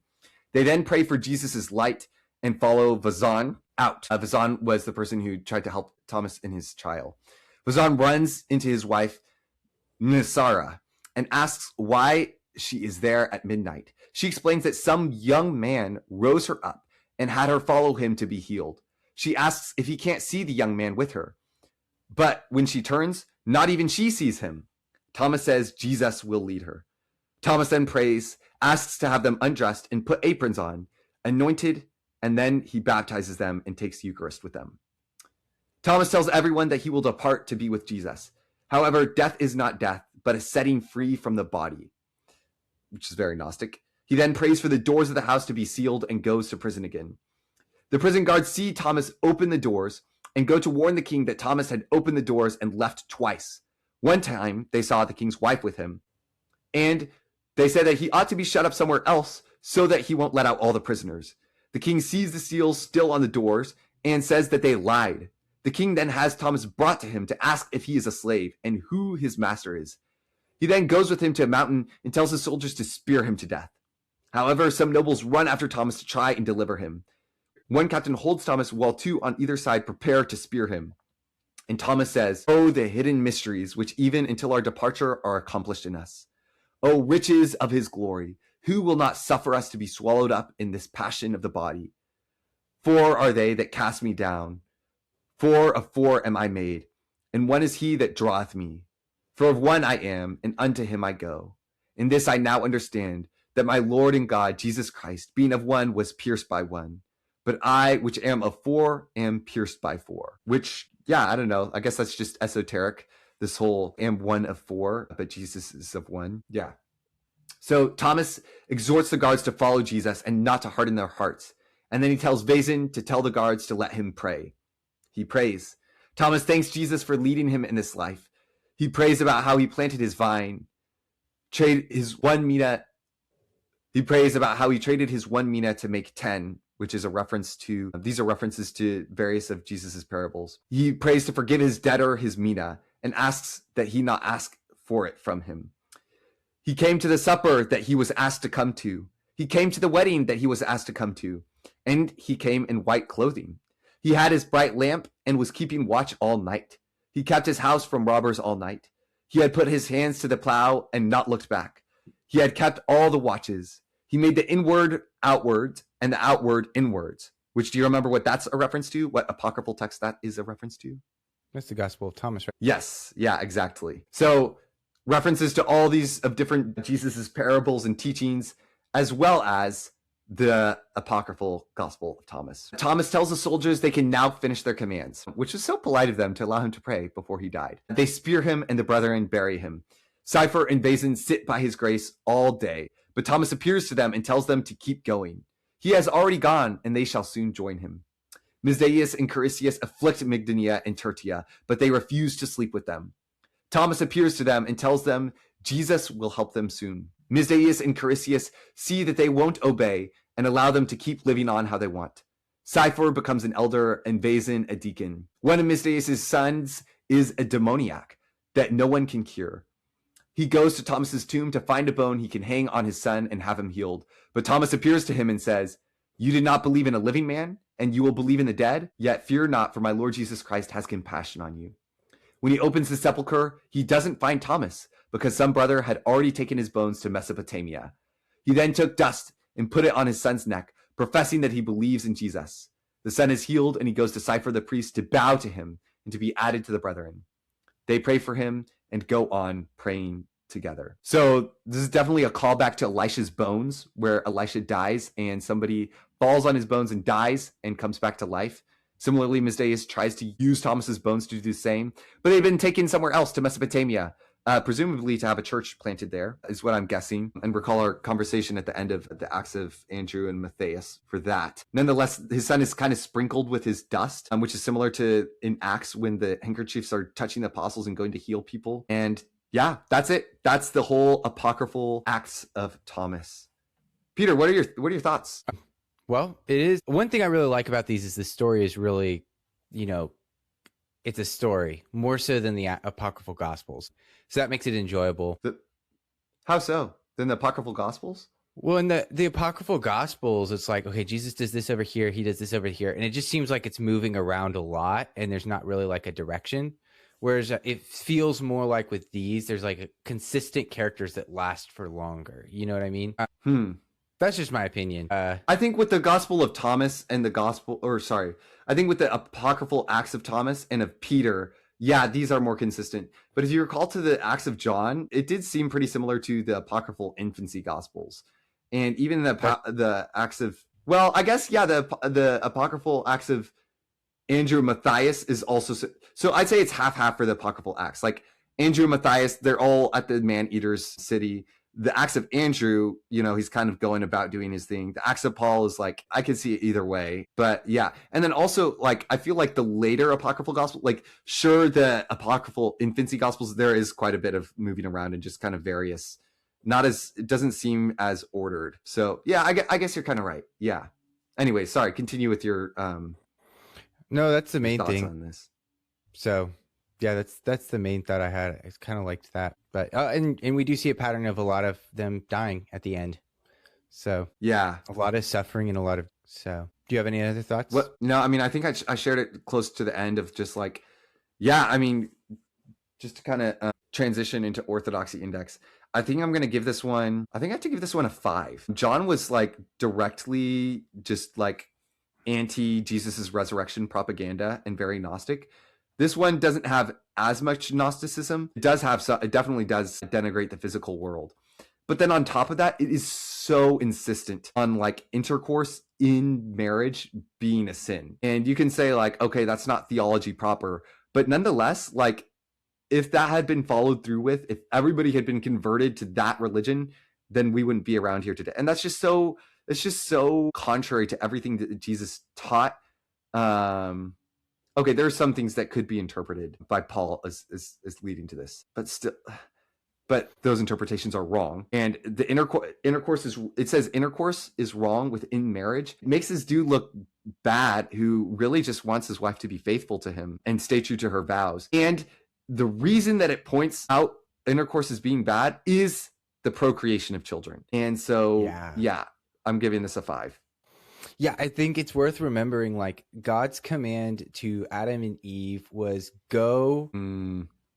They then pray for Jesus's light and follow VIII out. VIII was the person who tried to help Thomas in his trial. VIII runs into his wife, Nisara, and asks why she is there at midnight. She explains that some young man rose her up and had her follow him to be healed. She asks if he can't see the young man with her. But when she turns, not even she sees him. Thomas says Jesus will lead her. Thomas then prays, asks to have them undressed and put aprons on, anointed, and then he baptizes them and takes the Eucharist with them. Thomas tells everyone that he will depart to be with Jesus. However, death is not death, but a setting free from the body, which is very Gnostic. He then prays for the doors of the house to be sealed and goes to prison again. The prison guards see Thomas open the doors and go to warn the king that Thomas had opened the doors and left twice. One time, they saw the king's wife with him, and they said that he ought to be shut up somewhere else so that he won't let out all the prisoners. The king sees the seals still on the doors and says that they lied. The king then has Thomas brought to him to ask if he is a slave and who his master is. He then goes with him to a mountain and tells his soldiers to spear him to death. However, some nobles run after Thomas to try and deliver him. One captain holds Thomas while two on either side prepare to spear him. And Thomas says, "Oh, the hidden mysteries, which even until our departure are accomplished in us. Oh, riches of his glory, who will not suffer us to be swallowed up in this passion of the body? Four are they that cast me down. 4 of 4 am I made, and one is he that draweth me. For of one I am, and unto him I go. In this I now understand, that my Lord and God, Jesus Christ, being of one, was pierced by one. But I, which am of 4, am pierced by 4. Which, yeah, I don't know. I guess that's just esoteric. This whole am one of 4, but Jesus is of one. Yeah. So Thomas exhorts the guards to follow Jesus and not to harden their hearts. And then he tells VIII to tell the guards to let him pray. He prays. Thomas thanks Jesus for leading him in this life. He prays about how he planted his vine, traded his 1 mina. He prays about how he traded his 1 mina to make 10, which is a reference to, these are references to various of Jesus's parables. He prays to forgive his debtor his mina and asks that he not ask for it from him. He came to the supper that he was asked to come to. He came to the wedding that he was asked to come to. And he came in white clothing. He had his bright lamp and was keeping watch all night. He kept his house from robbers all night. He had put his hands to the plow and not looked back. He had kept all the watches. He made the inward outwards and the outward inwards. Which, do you remember what that's a reference to? What apocryphal text that is a reference to? That's the Gospel of Thomas, right? Yes. Yeah, exactly. So references to all these of different Jesus's parables and teachings, as well as the apocryphal Gospel of Thomas. Thomas tells the soldiers they can now finish their commands, which is so polite of them to allow him to pray before he died. They spear him and the brethren bury him. Cypher and VIII sit by his grace all day, but Thomas appears to them and tells them to keep going. He has already gone, and they shall soon join him. Misdeaus and Carissius afflict Mygdonia and Tertia, but they refuse to sleep with them. Thomas appears to them and tells them Jesus will help them soon. Misdeaus and Carissius see that they won't obey and allow them to keep living on how they want. Cypher becomes an elder and VIII a deacon. One of Misdeaus' sons is a demoniac that no one can cure. He goes to Thomas's tomb to find a bone he can hang on his son and have him healed. But Thomas appears to him and says, "You did not believe in a living man, and you will believe in the dead? Yet fear not, for my Lord Jesus Christ has compassion on you." When he opens the sepulchre, he doesn't find Thomas, because some brother had already taken his bones to Mesopotamia. He then took dust and put it on his son's neck, professing that he believes in Jesus. The son is healed, and he goes to Cypher the priest to bow to him and to be added to the brethren. They pray for him and go on praying together. So this is definitely a callback to Elisha's bones, where Elisha dies and somebody falls on his bones and dies and comes back to life. Similarly, Misdeaus tries to use Thomas's bones to do the same, but they've been taken somewhere else to Mesopotamia, presumably to have a church planted there, is what I'm guessing. And recall our conversation at the end of the Acts of Andrew and Matthias for that. Nonetheless, his son is kind of sprinkled with his dust, which is similar to in Acts when the handkerchiefs are touching the apostles and going to heal people. And yeah, that's it. That's the whole apocryphal Acts of Thomas. Peter, what are your thoughts? Well, it is one thing I really like about these is the story is really, it's a story more so than the apocryphal gospels. So that makes it enjoyable. How so? Than the apocryphal gospels? Well, in the apocryphal gospels, it's like, okay, Jesus does this over here, he does this over here, and it just seems like it's moving around a lot, and there's not really like a direction. Whereas it feels more like with these, there's like a consistent characters that last for longer. You know what I mean? That's just my opinion. I think with the Gospel of Thomas and I think with the apocryphal Acts of Thomas and of Peter, yeah, these are more consistent. But if you recall to the Acts of John, it did seem pretty similar to the apocryphal infancy Gospels. And even the Acts of, well, I guess, yeah, the apocryphal Acts of Andrew and Matthias is also, so I'd say it's half-half for the apocryphal Acts. Like Andrew and Matthias, they're all at the man-eater's city. The Acts of Andrew, he's kind of going about doing his thing. The Acts of Paul is like, I could see it either way, but yeah. And then also, like, I feel like the later apocryphal gospel, like, sure, the apocryphal infancy gospels, there is quite a bit of moving around and just kind of various, it doesn't seem as ordered. So yeah, I guess you're kind of right. Yeah. anyway, sorry, continue with your No, that's the main thoughts thing. on this. So, yeah, that's the main thought I had. I kind of liked that, but and we do see a pattern of a lot of them dying at the end. So Yeah, a lot of suffering and a lot of. So, do you have any other thoughts? what? No, I mean, I think I shared it close to the end of just like, yeah, I mean, just to kind of transition into Orthodoxy Index. I think I'm going to give this one. I think I have to give this one a 5. John was like directly just like anti Jesus's resurrection propaganda and very Gnostic. This one doesn't have as much Gnosticism. It does have it definitely does denigrate the physical world. But then on top of that, it is so insistent on like intercourse in marriage being a sin. And you can say like, okay, that's not theology proper. But nonetheless, like if that had been followed through with, if everybody had been converted to that religion, then we wouldn't be around here today. And that's just so, it's just so contrary to everything that Jesus taught. Okay, there are some things that could be interpreted by Paul as leading to this, but those interpretations are wrong. And the intercourse is, it says intercourse is wrong within marriage. It makes this dude look bad who really just wants his wife to be faithful to him and stay true to her vows. And the reason that it points out intercourse as being bad is the procreation of children. And so, yeah, I'm giving this a 5. Yeah, I think it's worth remembering like God's command to Adam and Eve was go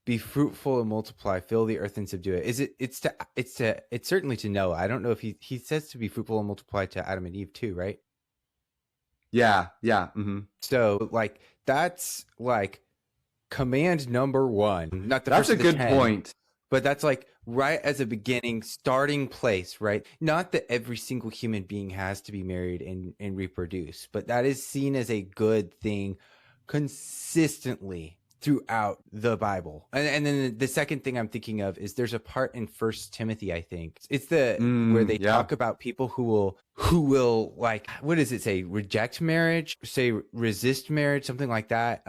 be fruitful and multiply, fill the earth and subdue it. It's certainly to Noah. I don't know if he says to be fruitful and multiply to Adam and Eve too, right? Yeah. Mm-hmm. So like that's like command number 1. Not the That's first a good 10, point. but that's like right as a beginning, starting place, right? Not that every single human being has to be married and reproduce, but that is seen as a good thing consistently throughout the Bible. And then the second thing I'm thinking of is there's a part in First Timothy, I think. It's where they talk about people who will like, what does it say? Reject marriage, say resist marriage, something like that.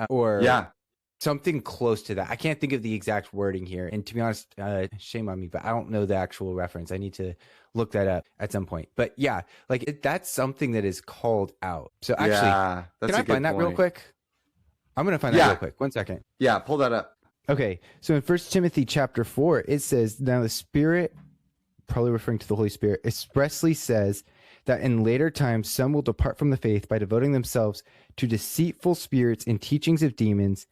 Something close to that. I can't think of the exact wording here. And to be honest, shame on me, but I don't know the actual reference. I need to look that up at some point. But yeah, like that's something that is called out. So actually, can I find that real quick? I'm going to find that real quick. 1 second. Yeah, pull that up. Okay. So in 1 Timothy chapter 4, it says, now the Spirit, probably referring to the Holy Spirit, expressly says that in later times some will depart from the faith by devoting themselves to deceitful spirits and teachings of demons,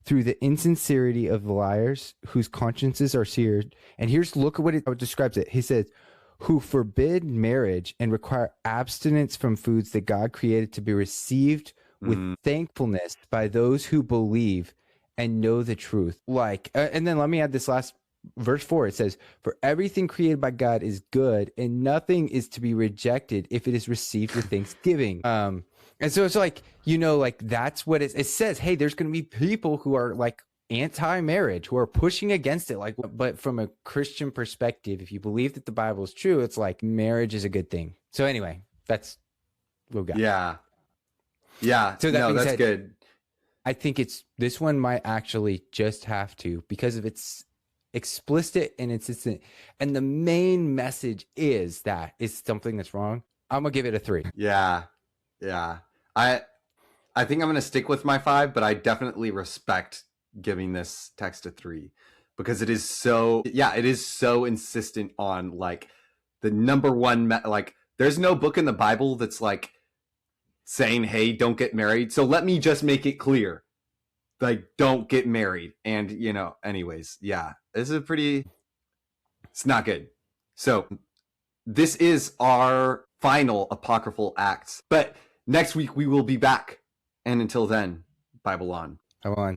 through the insincerity of liars whose consciences are seared. And look at what it describes it. He says, who forbid marriage and require abstinence from foods that God created to be received with thankfulness by those who believe and know the truth. Like, and then let me add this last verse 4. It says, for everything created by God is good and nothing is to be rejected if it is received with thanksgiving. And so it's like, like that's what it says. Hey, there's going to be people who are like anti-marriage, who are pushing against it. Like, but from a Christian perspective, if you believe that the Bible is true, it's like marriage is a good thing. So anyway, that's what we got. Yeah. So that's good. I think this one might actually just have to, because of its explicit and insistent. And the main message is that it's something that's wrong. I'm going to give it a 3. Yeah. I think I'm going to stick with my 5, but I definitely respect giving this text a 3 because it is so insistent on like the number one, like there's no book in the Bible that's like saying, hey, don't get married. So let me just make it clear, like, don't get married. And, anyways, yeah, it's not good. So this is our final apocryphal acts, but next week we will be back. And until then, Bible on. Bible on.